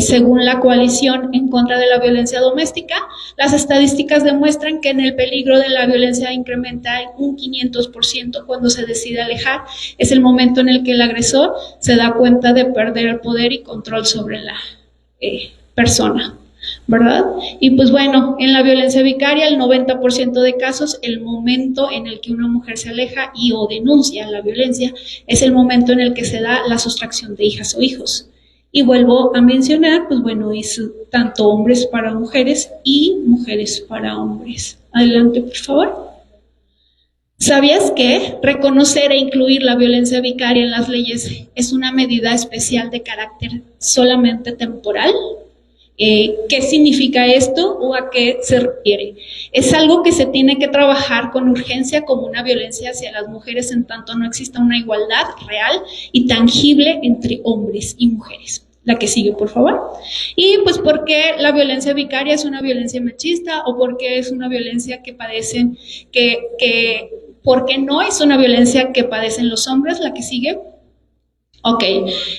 Según la Coalición en contra de la Violencia Doméstica, las estadísticas demuestran que en el peligro de la violencia incrementa un 500% cuando se decide alejar. Es el momento en el que el agresor se da cuenta de perder el poder y control sobre la persona, ¿verdad? Y pues bueno, en la violencia vicaria, el 90% de casos, el momento en el que una mujer se aleja y o denuncia la violencia es el momento en el que se da la sustracción de hijas o hijos. Y vuelvo a mencionar, pues bueno, es tanto hombres para mujeres y mujeres para hombres. Adelante, por favor. ¿Sabías que reconocer e incluir la violencia vicaria en las leyes es una medida especial de carácter solamente temporal? ¿Qué significa esto o a qué se refiere? Es algo que se tiene que trabajar con urgencia como una violencia hacia las mujeres en tanto no exista una igualdad real y tangible entre hombres y mujeres. La que sigue, por favor. Y pues, ¿por qué la violencia vicaria es una violencia machista o por qué es una violencia que padecen, por qué no es una violencia que padecen los hombres? La que sigue. Ok,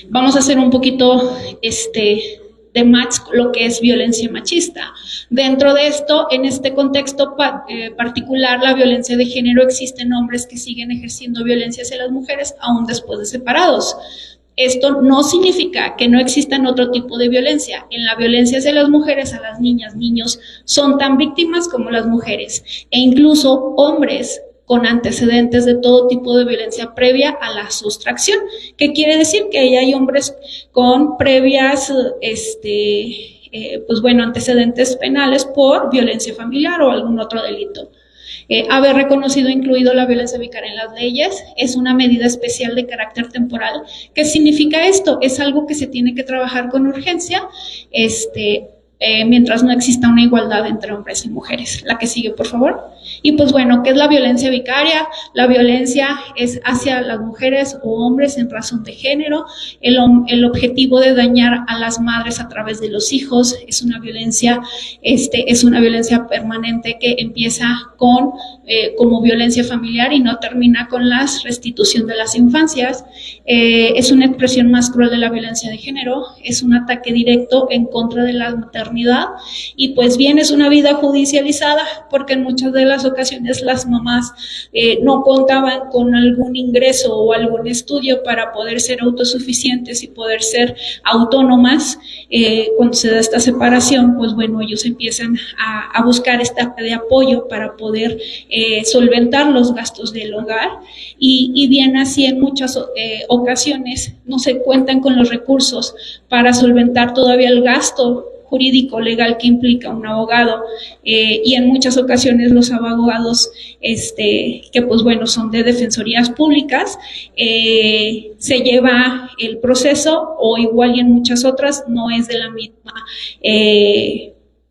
vamos a hacer un poquito de match lo que es violencia machista. Dentro de esto, en este contexto particular, la violencia de género, existen hombres que siguen ejerciendo violencia hacia las mujeres aún después de separados. Esto no significa que no existan otro tipo de violencia. En la violencia hacia las mujeres, a las niñas, niños, son tan víctimas como las mujeres, e incluso hombres con antecedentes de todo tipo de violencia previa a la sustracción, que quiere decir que ahí hay hombres con previas, antecedentes penales por violencia familiar o algún otro delito. Haber reconocido e incluido la violencia vicaria en las leyes es una medida especial de carácter temporal. ¿Qué significa esto? Es algo que se tiene que trabajar con urgencia, mientras no exista una igualdad entre hombres y mujeres. La que sigue, por favor. Y pues bueno, ¿qué es la violencia vicaria? La violencia es hacia las mujeres o hombres en razón de género. El objetivo de dañar a las madres a través de los hijos es una violencia permanente que empieza como violencia familiar y no termina con la restitución de las infancias. Es una expresión más cruel de la violencia de género, es un ataque directo en contra de la maternidad y pues bien es una vida judicializada porque en muchas de las ocasiones las mamás no contaban con algún ingreso o algún estudio para poder ser autosuficientes y poder ser autónomas. Cuando se da esta separación, pues bueno, ellos empiezan a buscar esta de apoyo para poder solventar los gastos del hogar y bien así en muchas ocasiones no se cuentan con los recursos para solventar todavía el gasto jurídico legal que implica un abogado y en muchas ocasiones los abogados que pues bueno son de defensorías públicas se lleva el proceso o igual y en muchas otras no es de la misma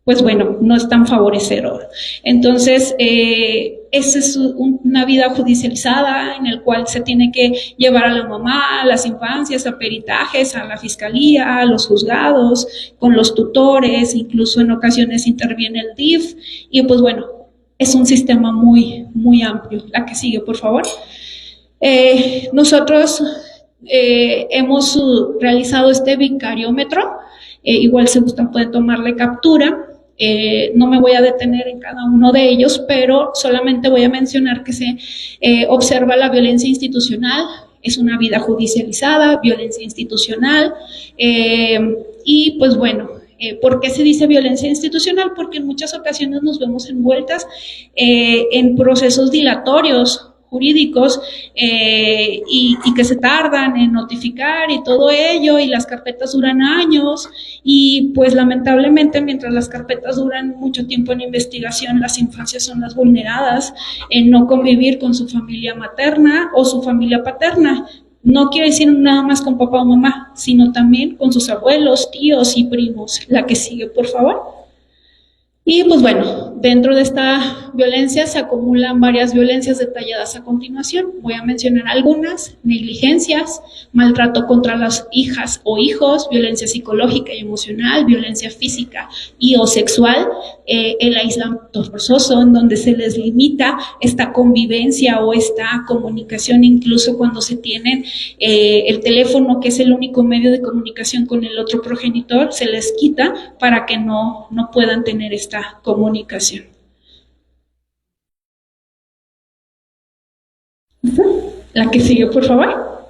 pues bueno, no es tan favorecedor. Entonces, esa es una vida judicializada en el cual se tiene que llevar a la mamá, a las infancias, a peritajes, a la fiscalía, a los juzgados, con los tutores, incluso en ocasiones interviene el DIF, y pues bueno, es un sistema muy, muy amplio. La que sigue, por favor. Nosotros hemos realizado este vicariómetro, igual si gustan pueden tomarle captura. No me voy a detener en cada uno de ellos, pero solamente voy a mencionar que se observa la violencia institucional, es una vida judicializada, violencia institucional, y pues bueno, ¿por qué se dice violencia institucional? Porque en muchas ocasiones nos vemos envueltas en procesos dilatorios jurídicos y que se tardan en notificar y todo ello, y las carpetas duran años y pues lamentablemente mientras las carpetas duran mucho tiempo en investigación, las infancias son las vulneradas en no convivir con su familia materna o su familia paterna. No quiere decir nada más con papá o mamá, sino también con sus abuelos, tíos y primos. La que sigue, por favor. Y pues bueno, dentro de esta violencia se acumulan varias violencias detalladas a continuación. Voy a mencionar algunas: negligencias, maltrato contra las hijas o hijos, violencia psicológica y emocional, violencia física y o sexual, el aislamiento forzoso en donde se les limita esta convivencia o esta comunicación, incluso cuando se tienen el teléfono, que es el único medio de comunicación con el otro progenitor, se les quita para que no puedan tener esta comunicación. La que sigue, por favor.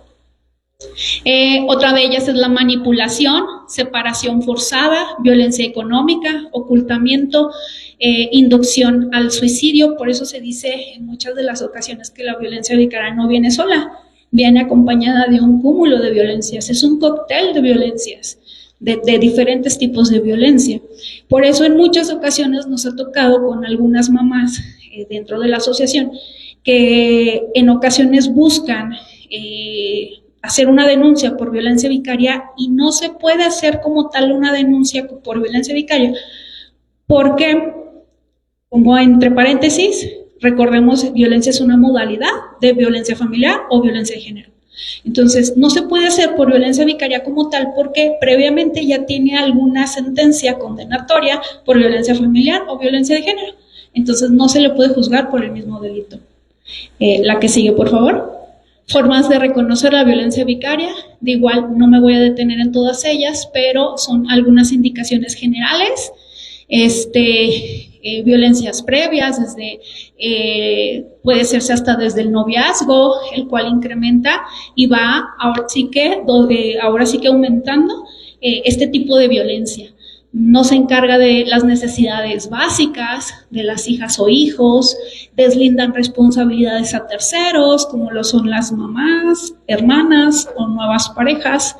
Otra de ellas es la manipulación, separación forzada, violencia económica, ocultamiento, inducción al suicidio. Por eso se dice en muchas de las ocasiones que la violencia vicaria no viene sola, viene acompañada de un cúmulo de violencias, es un cóctel de violencias. De diferentes tipos de violencia. Por eso en muchas ocasiones nos ha tocado con algunas mamás dentro de la asociación que en ocasiones buscan hacer una denuncia por violencia vicaria y no se puede hacer como tal una denuncia por violencia vicaria porque, como entre paréntesis, recordemos, violencia es una modalidad de violencia familiar o violencia de género. Entonces, no se puede hacer por violencia vicaria como tal porque previamente ya tiene alguna sentencia condenatoria por violencia familiar o violencia de género. Entonces, no se le puede juzgar por el mismo delito. La que sigue, por favor. Formas de reconocer la violencia vicaria. De igual, no me voy a detener en todas ellas, pero son algunas indicaciones generales. violencias previas, desde puede serse hasta desde el noviazgo, el cual incrementa y va ahora sí que aumentando este tipo de violencia. No se encarga de las necesidades básicas de las hijas o hijos, deslindan responsabilidades a terceros, como lo son las mamás, hermanas o nuevas parejas.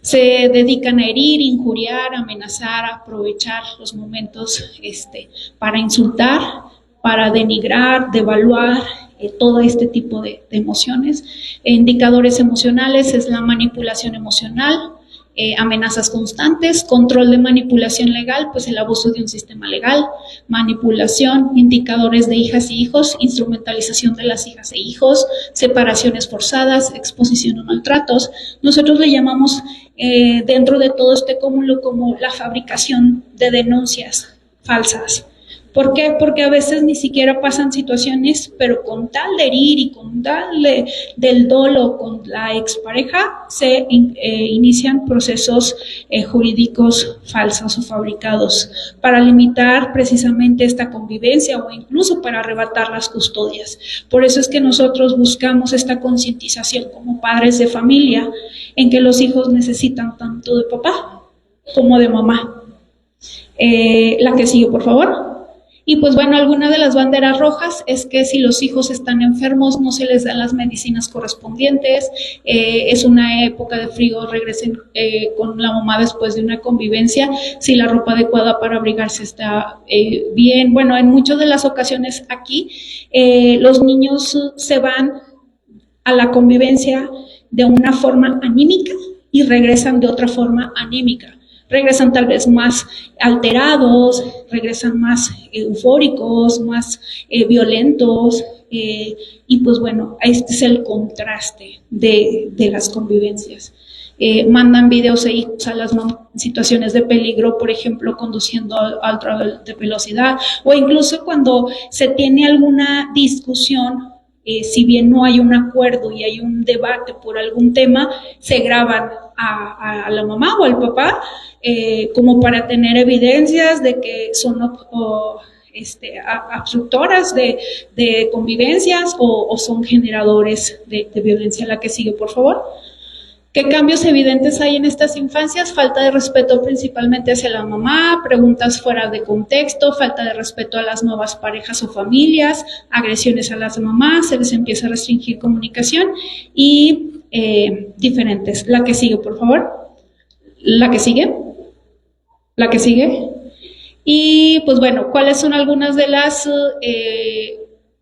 Se dedican a herir, injuriar, amenazar, aprovechar los momentos para insultar, para denigrar, devaluar, todo este tipo de emociones. Indicadores emocionales es la manipulación emocional, amenazas constantes, control de manipulación legal, pues el abuso de un sistema legal, manipulación, indicadores de hijas y hijos, instrumentalización de las hijas e hijos, separaciones forzadas, exposición a maltratos. Nosotros le llamamos dentro de todo este cúmulo como la fabricación de denuncias falsas. ¿Por qué? Porque a veces ni siquiera pasan situaciones, pero con tal de herir y con tal del dolo con la expareja, se inician procesos jurídicos falsos o fabricados para limitar precisamente esta convivencia o incluso para arrebatar las custodias. Por eso es que nosotros buscamos esta concientización como padres de familia en que los hijos necesitan tanto de papá como de mamá. La que sigue, por favor. Y pues bueno, alguna de las banderas rojas es que si los hijos están enfermos no se les dan las medicinas correspondientes, es una época de frío, regresen con la mamá después de una convivencia, si la ropa adecuada para abrigarse está bien. Bueno, en muchas de las ocasiones aquí los niños se van a la convivencia de una forma anímica y regresan de otra forma anímica. Regresan tal vez más alterados, regresan más eufóricos, más violentos, y pues bueno, este es el contraste de las convivencias. Mandan videos e hijos a las mamás en situaciones de peligro, por ejemplo, conduciendo a alta velocidad, o incluso cuando se tiene alguna discusión, si bien no hay un acuerdo y hay un debate por algún tema, se graban a la mamá o al papá como para tener evidencias de que son obstructoras de convivencias o son generadores de violencia. La que sigue, por favor. ¿Qué cambios evidentes hay en estas infancias? Falta de respeto principalmente hacia la mamá, preguntas fuera de contexto, falta de respeto a las nuevas parejas o familias, agresiones a las mamás, se les empieza a restringir comunicación y diferentes. La que sigue, por favor. La que sigue. La que sigue. Y pues bueno, ¿cuáles son algunas de las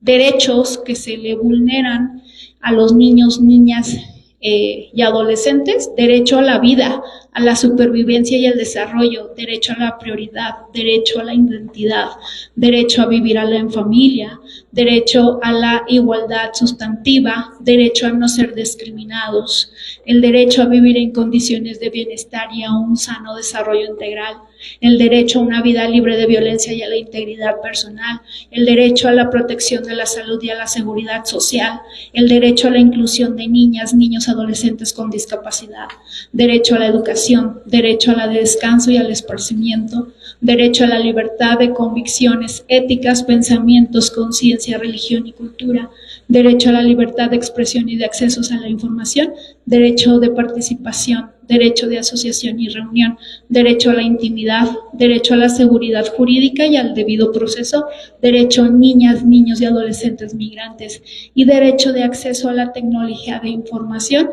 derechos que se le vulneran a los niños, niñas y adolescentes? Derecho a la vida, a la supervivencia y al desarrollo, derecho a la prioridad, derecho a la identidad, derecho a vivir en familia, derecho a la igualdad sustantiva, derecho a no ser discriminados, el derecho a vivir en condiciones de bienestar y a un sano desarrollo integral, el derecho a una vida libre de violencia y a la integridad personal, el derecho a la protección de la salud y a la seguridad social, el derecho a la inclusión de niñas, niños, adolescentes con discapacidad, derecho a la educación, derecho a la descanso y al esparcimiento, derecho a la libertad de convicciones éticas, pensamientos, conciencia, religión y cultura, derecho a la libertad de expresión y de accesos a la información, derecho de participación, derecho de asociación y reunión, derecho a la intimidad, derecho a la seguridad jurídica y al debido proceso, derecho a niñas, niños y adolescentes migrantes y derecho de acceso a la tecnología de información,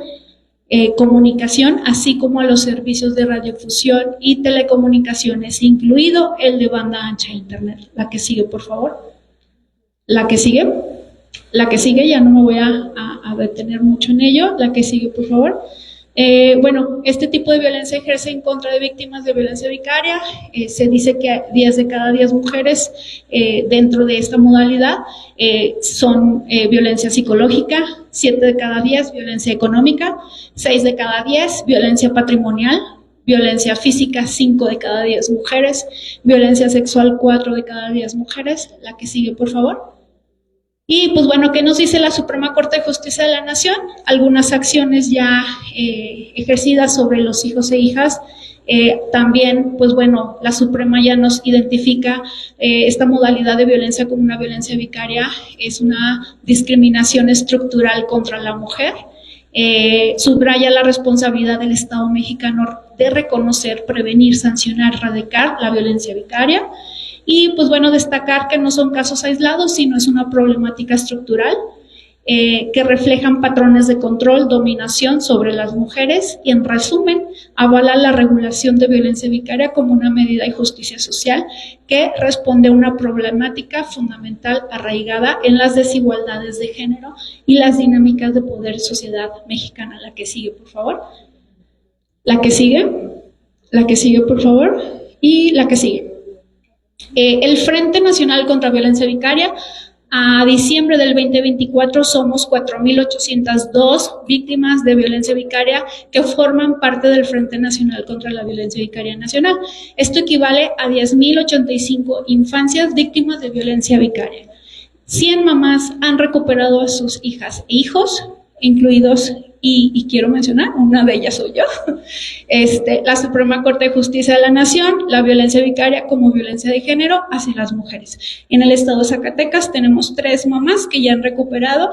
comunicación, así como a los servicios de radiofusión y telecomunicaciones, incluido el de banda ancha e internet. La que sigue, por favor. La que sigue. La que sigue, ya no me voy a detener mucho en ello. La que sigue, por favor. Bueno, este tipo de violencia ejerce en contra de víctimas de violencia vicaria. Se dice que 10 de cada 10 mujeres dentro de esta modalidad son violencia psicológica, 7 de cada 10 violencia económica, 6 de cada 10 violencia patrimonial, violencia física 5 de cada 10 mujeres, violencia sexual 4 de cada 10 mujeres. La que sigue, por favor. Y pues bueno, ¿qué nos dice la Suprema Corte de Justicia de la Nación? Algunas acciones ya ejercidas sobre los hijos e hijas También, pues bueno, la Suprema ya nos identifica esta modalidad de violencia como una violencia vicaria, es una discriminación estructural contra la mujer. Subraya la responsabilidad del Estado mexicano de reconocer, prevenir, sancionar, erradicar la violencia vicaria. Y pues bueno, destacar que no son casos aislados, sino es una problemática estructural que reflejan patrones de control, dominación sobre las mujeres y, en resumen, avala la regulación de violencia vicaria como una medida de justicia social que responde a una problemática fundamental arraigada en las desigualdades de género y las dinámicas de poder en sociedad mexicana. La que sigue, por favor. La que sigue, por favor. Y la que sigue. El Frente Nacional contra Violencia Vicaria, a diciembre del 2024 somos 4.802 víctimas de violencia vicaria que forman parte del Frente Nacional contra la Violencia Vicaria Nacional. Esto equivale a 10.085 infancias víctimas de violencia vicaria. 100 mamás han recuperado a sus hijas e hijos, incluidos, y quiero mencionar, una de ellas soy yo, la Suprema Corte de Justicia de la Nación, la violencia vicaria como violencia de género hacia las mujeres. En el estado de Zacatecas tenemos 3 mamás que ya han recuperado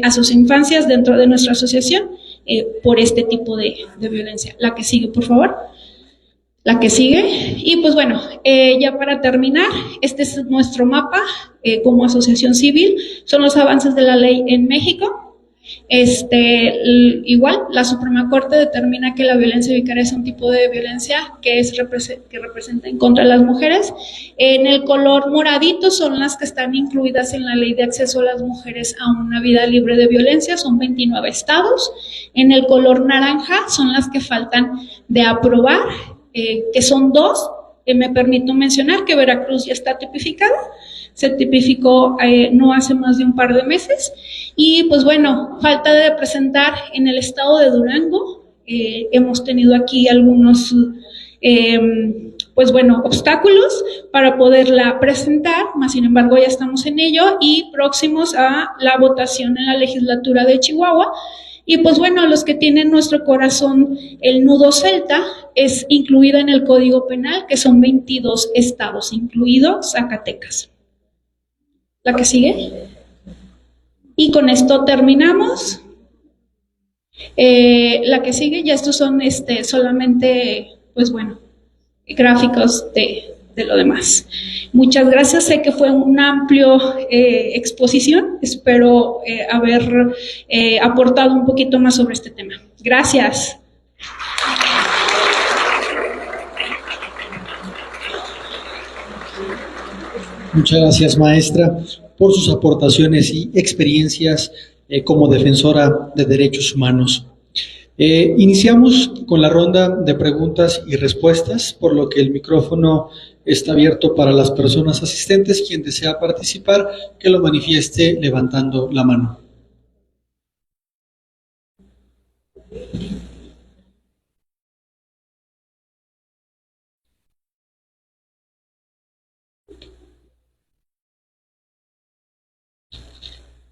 a sus infancias dentro de nuestra asociación por este tipo de violencia. La que sigue, por favor. La que sigue. Y pues bueno, ya para terminar, este es nuestro mapa como asociación civil, son los avances de la ley en México. Igual, la Suprema Corte determina que la violencia vicaria es un tipo de violencia que representa en contra de las mujeres. En el color moradito son las que están incluidas en la Ley de Acceso a las Mujeres a una Vida Libre de Violencia, son 29 estados. En el color naranja son las que faltan de aprobar, que son 2. Me permito mencionar que Veracruz ya está tipificada, se tipificó no hace más de un par de meses. Y pues bueno, falta de presentar en el estado de Durango. Hemos tenido aquí algunos pues bueno, obstáculos para poderla presentar, mas sin embargo ya estamos en ello y próximos a la votación en la legislatura de Chihuahua. Y pues bueno, los que tienen nuestro corazón, el nudo celta, es incluida en el Código Penal, que son 22 estados, incluido Zacatecas. La que sigue. Y con esto terminamos. La que sigue, ya estos son solamente, pues bueno, gráficos de lo demás. Muchas gracias, sé que fue una amplia exposición, espero haber aportado un poquito más sobre este tema. Gracias. Muchas gracias, maestra, por sus aportaciones y experiencias como defensora de derechos humanos. Iniciamos con la ronda de preguntas y respuestas, por lo que el micrófono está abierto para las personas asistentes. Quien desea participar, que lo manifieste levantando la mano.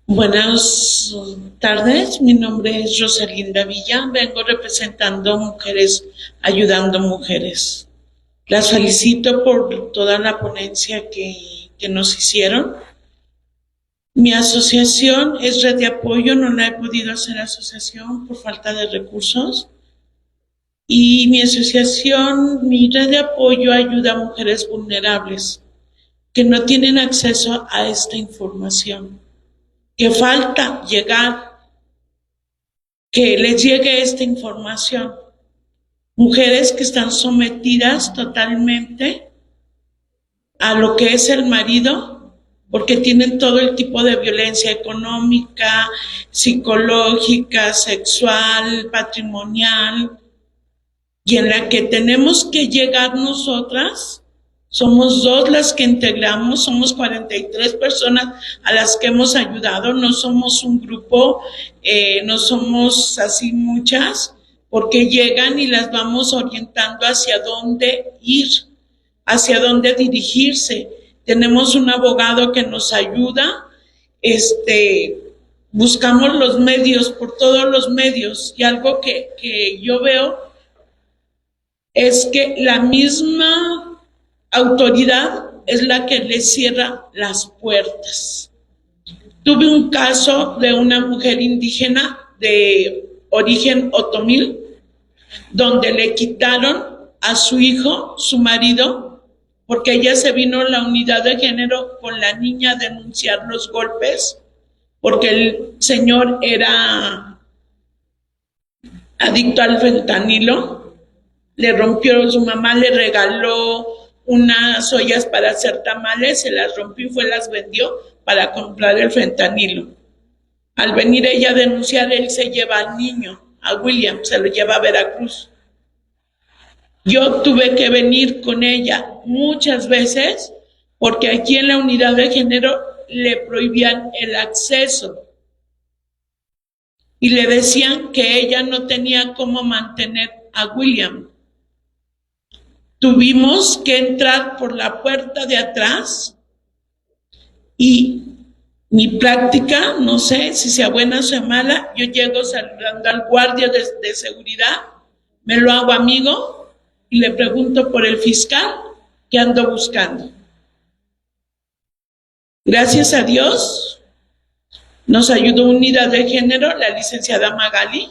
Buenas tardes, mi nombre es Rosalinda Villa, vengo representando Mujeres Ayudando Mujeres. Las felicito por toda la ponencia que nos hicieron. Mi asociación es Red de Apoyo, no la he podido hacer asociación por falta de recursos. Y mi asociación, mi Red de Apoyo ayuda a mujeres vulnerables que no tienen acceso a esta información. Que falta llegar, que les llegue esta información. Mujeres que están sometidas totalmente a lo que es el marido, porque tienen todo el tipo de violencia económica, psicológica, sexual, patrimonial, y en la que tenemos que llegar nosotras. Somos 2 las que integramos, somos 43 personas a las que hemos ayudado, no somos un grupo, no somos así muchas, porque llegan y las vamos orientando hacia dónde ir, hacia dónde dirigirse. Tenemos un abogado que nos ayuda, buscamos los medios, por todos los medios, y algo que yo veo es que la misma autoridad es la que le cierra las puertas. Tuve un caso de una mujer indígena de origen otomil, donde le quitaron a su hijo, su marido, porque ella se vino a la unidad de género con la niña a denunciar los golpes, porque el señor era adicto al fentanilo. Le rompió, su mamá le regaló unas ollas para hacer tamales, se las rompió y las vendió para comprar el fentanilo. Al venir ella a denunciar, él se lleva al niño, a William, se lo lleva a Veracruz. Yo tuve que venir con ella muchas veces porque aquí en la unidad de género le prohibían el acceso y le decían que ella no tenía cómo mantener a William. Tuvimos que entrar por la puerta de atrás y mi práctica, no sé si sea buena o sea mala, yo llego saludando al guardia de seguridad, me lo hago amigo y le pregunto por el fiscal que ando buscando. Gracias a Dios nos ayudó Unidad de Género, la licenciada Magali,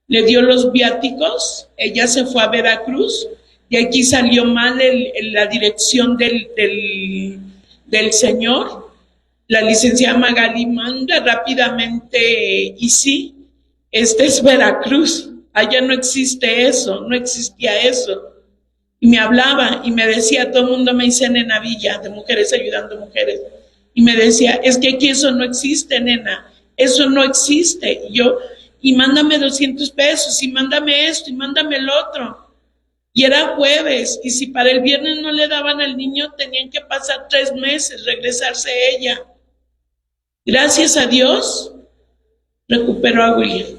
le dio los viáticos, ella se fue a Veracruz y aquí salió mal la dirección del señor. La licenciada Magali manda rápidamente, y sí, este es Veracruz, allá no existe eso, no existía eso. Y me hablaba y me decía, todo el mundo me dice Nena Villa, de Mujeres Ayudando Mujeres. Y me decía, es que aquí eso no existe, nena, eso no existe. Y mándame 200 pesos, y mándame esto, y mándame el otro. Y era jueves, y si para el viernes no le daban al niño, tenían que pasar 3 meses, regresarse ella. Gracias a Dios, recuperó a William.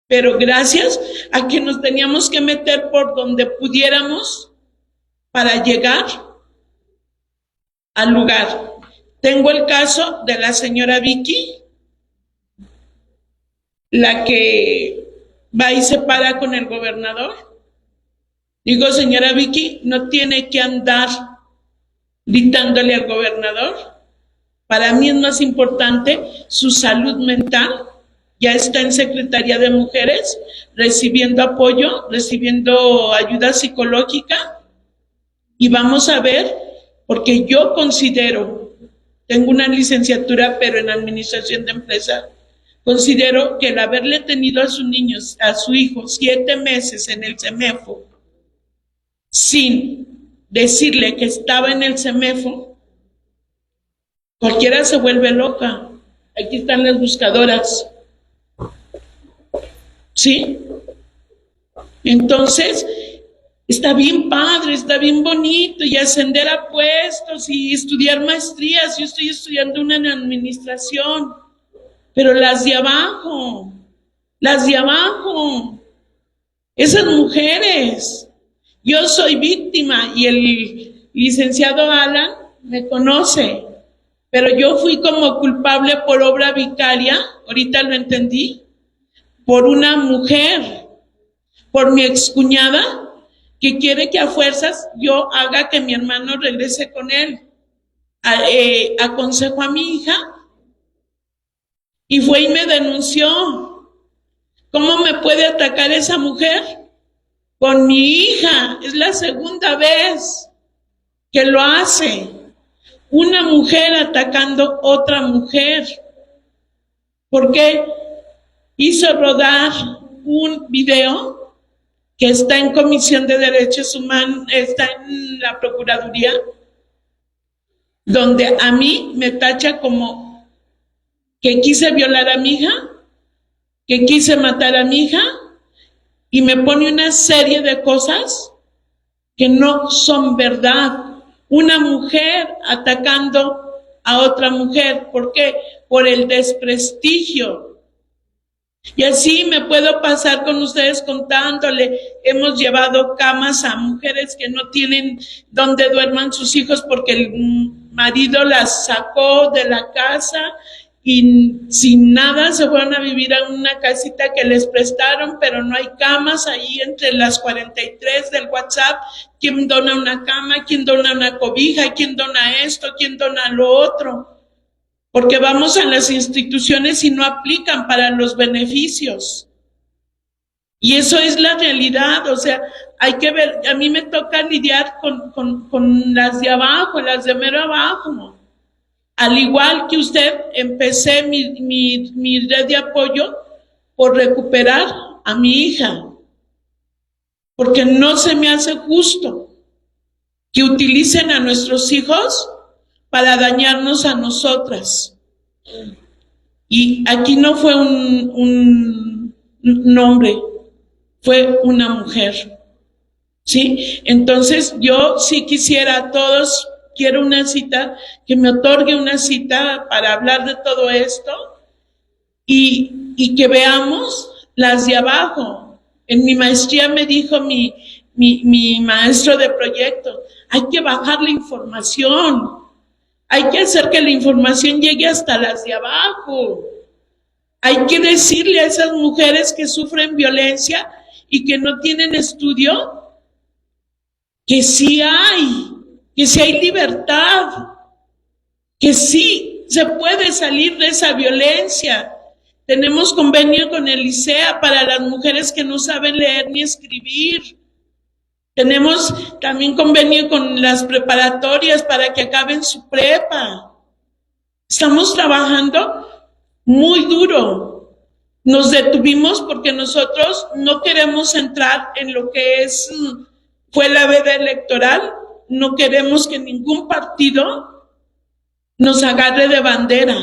Pero gracias a que nos teníamos que meter por donde pudiéramos para llegar al lugar. Tengo el caso de la señora Vicky, la que va y se para con el gobernador. Digo, señora Vicky, no tiene que andar gritándole al gobernador. Para mí es más importante su salud mental. Ya está en Secretaría de Mujeres, recibiendo apoyo, recibiendo ayuda psicológica. Y vamos a ver, porque yo considero, tengo una licenciatura, pero en administración de empresas, considero que el haberle tenido a su niño, a su hijo, 7 meses en el CEMEFO, sin decirle que estaba en el CEMEFO, cualquiera se vuelve loca. Aquí están las buscadoras. ¿Sí? Entonces, está bien padre, está bien bonito, y ascender a puestos y estudiar maestrías. Yo estoy estudiando una en administración, pero las de abajo, esas mujeres. Yo soy víctima y el licenciado Alan me conoce, pero yo fui como culpable por obra vicaria, ahorita lo entendí, por una mujer, por mi excuñada, que quiere que a fuerzas yo haga que mi hermano regrese con él. Aconsejo a mi hija y fue y me denunció. ¿Cómo me puede atacar esa mujer? Con mi hija, es la segunda vez que lo hace. Una mujer atacando otra mujer. ¿Por qué? Hizo rodar un video que está en Comisión de Derechos Humanos, está en la Procuraduría, donde a mí me tacha como que quise violar a mi hija, que quise matar a mi hija, y me pone una serie de cosas que no son verdad. Una mujer atacando a otra mujer. ¿Por qué? Por el desprestigio. Y así me puedo pasar con ustedes contándole. Hemos llevado camas a mujeres que no tienen donde duerman sus hijos porque el marido las sacó de la casa y sin nada se fueron a vivir a una casita que les prestaron, pero no hay camas ahí entre las 43 del WhatsApp. ¿Quién dona una cama? ¿Quién dona una cobija? ¿Quién dona esto? ¿Quién dona lo otro? Porque vamos a las instituciones y no aplican para los beneficios. Y eso es la realidad, o sea, hay que ver, a mí me toca lidiar con las de abajo, las de mero abajo. Al igual que usted, empecé mi red de apoyo por recuperar a mi hija, porque no se me hace justo que utilicen a nuestros hijos para dañarnos a nosotras. Y aquí no fue un hombre, fue una mujer, ¿sí? Entonces yo sí quisiera a todos, quiero una cita, que me otorgue una cita para hablar de todo esto y que veamos las de abajo. En mi maestría me dijo mi maestro de proyecto, hay que bajar la información, hay que hacer que la información llegue hasta las de abajo. Hay que decirle a esas mujeres que sufren violencia y que no tienen estudio, que sí hay libertad, que sí se puede salir de esa violencia. Tenemos convenio con el ICEA para las mujeres que no saben leer ni escribir. Tenemos también convenio con las preparatorias para que acaben su prepa. Estamos trabajando muy duro. Nos detuvimos porque nosotros no queremos entrar en lo que fue la veda electoral. No queremos que ningún partido nos agarre de bandera.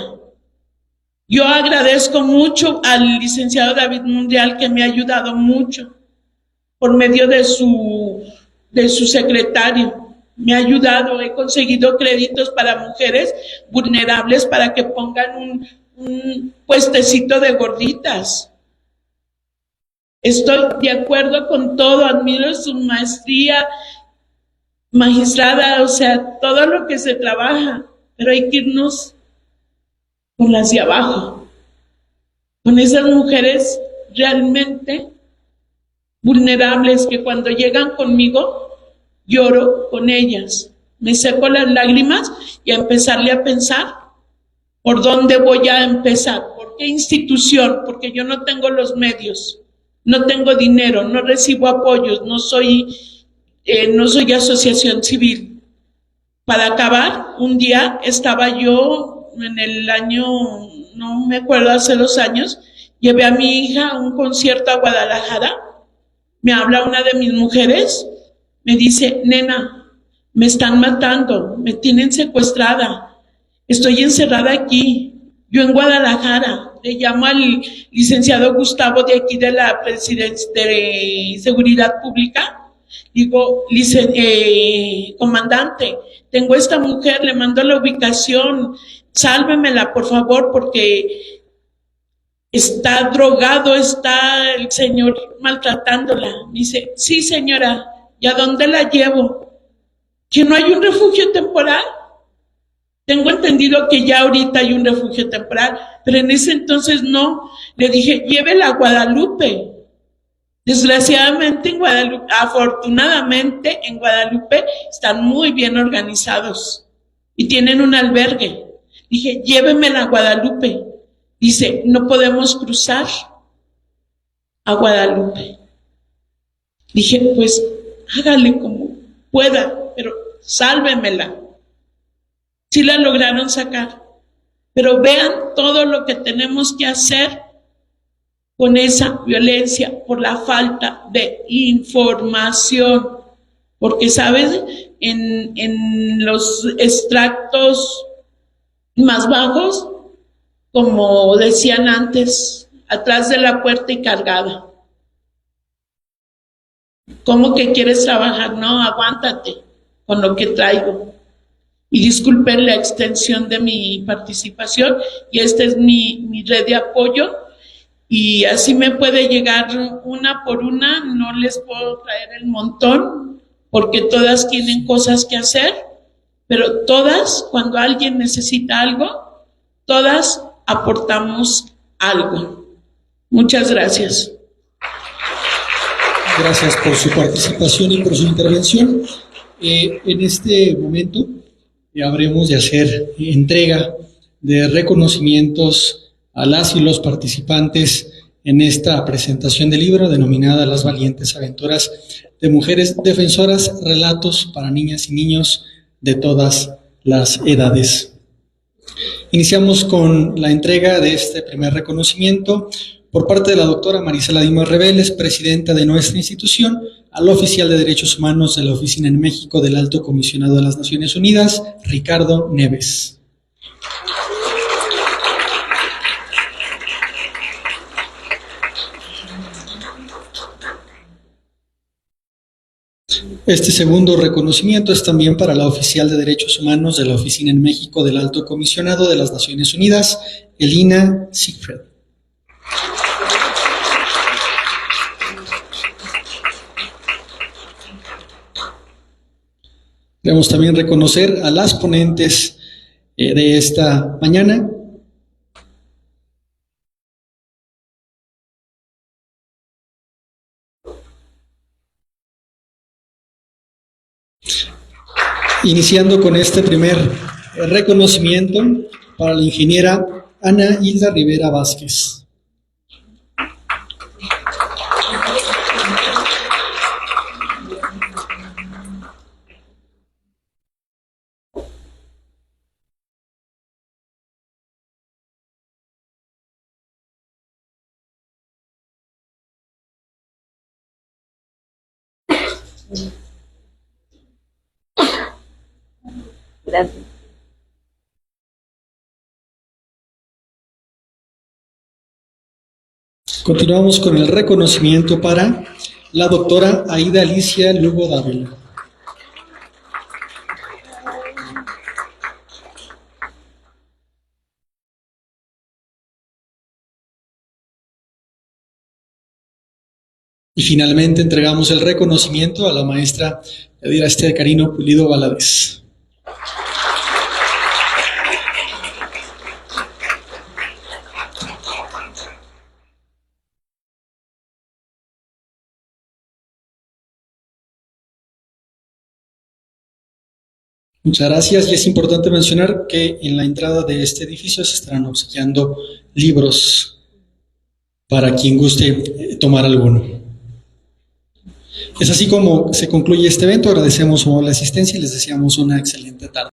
Yo agradezco mucho al licenciado David Mundial, que me ha ayudado mucho por medio de su secretario. Me ha ayudado, he conseguido créditos para mujeres vulnerables para que pongan un puestecito de gorditas. Estoy de acuerdo con todo, admiro su maestría, magistrada, o sea, todo lo que se trabaja, pero hay que irnos con las de abajo, con esas mujeres realmente vulnerables que cuando llegan conmigo lloro con ellas, me seco las lágrimas y a empezarle a pensar por dónde voy a empezar, por qué institución, porque yo no tengo los medios, no tengo dinero, no recibo apoyos, no soy asociación civil. Para acabar, un día estaba yo en el año, no me acuerdo, hace 2 años, llevé a mi hija a un concierto a Guadalajara. Me habla una de mis mujeres, me dice, nena, me están matando, me tienen secuestrada, estoy encerrada aquí, yo en Guadalajara. Le llamo al licenciado Gustavo de aquí de la Presidencia de Seguridad Pública. Digo, comandante, tengo esta mujer, le mando la ubicación, sálvemela por favor porque está drogado, está el señor maltratándola. Dice, sí señora, ¿y a dónde la llevo? ¿Que no hay un refugio temporal? Tengo entendido que ya ahorita hay un refugio temporal, pero en ese entonces no. Le dije, llévela a Guadalupe. Desgraciadamente en Guadalupe, afortunadamente en Guadalupe están muy bien organizados y tienen un albergue. Dije, llévemela a Guadalupe. Dice, no podemos cruzar a Guadalupe. Dije, pues hágale como pueda, pero sálvemela. Sí la lograron sacar, pero vean todo lo que tenemos que hacer con esa violencia por la falta de información. Porque, ¿sabes? En los extractos más bajos, como decían antes, atrás de la puerta y cargada. ¿Cómo que quieres trabajar? No, aguántate con lo que traigo. Y disculpen la extensión de mi participación, y esta es mi red de apoyo, y así me puede llegar una por una. No les puedo traer el montón, porque todas tienen cosas que hacer, pero todas, cuando alguien necesita algo, todas aportamos algo. Muchas gracias. Gracias por su participación y por su intervención. En este momento habremos de hacer entrega de reconocimientos a las y los participantes en esta presentación del libro denominada Las valientes aventuras de mujeres defensoras, relatos para niñas y niños de todas las edades. Iniciamos con la entrega de este primer reconocimiento por parte de la doctora Marisela Dimas Reveles, presidenta de nuestra institución, al oficial de Derechos Humanos de la Oficina en México del Alto Comisionado de las Naciones Unidas, Ricardo Neves. Este segundo reconocimiento es también para la oficial de Derechos Humanos de la Oficina en México del Alto Comisionado de las Naciones Unidas, Elina Siegfried. Debemos también reconocer a las ponentes de esta mañana. Iniciando con este primer reconocimiento para la ingeniera Ana Hilda Rivera Vázquez. Gracias. Continuamos con el reconocimiento para la doctora Aida Alicia Lugo Dávila. Y finalmente entregamos el reconocimiento a la maestra Yadira Esther Carino Pulido Valadez. Muchas gracias, y es importante mencionar que en la entrada de este edificio se estarán obsequiando libros para quien guste tomar alguno. Es así como se concluye este evento. Agradecemos su amable asistencia y les deseamos una excelente tarde.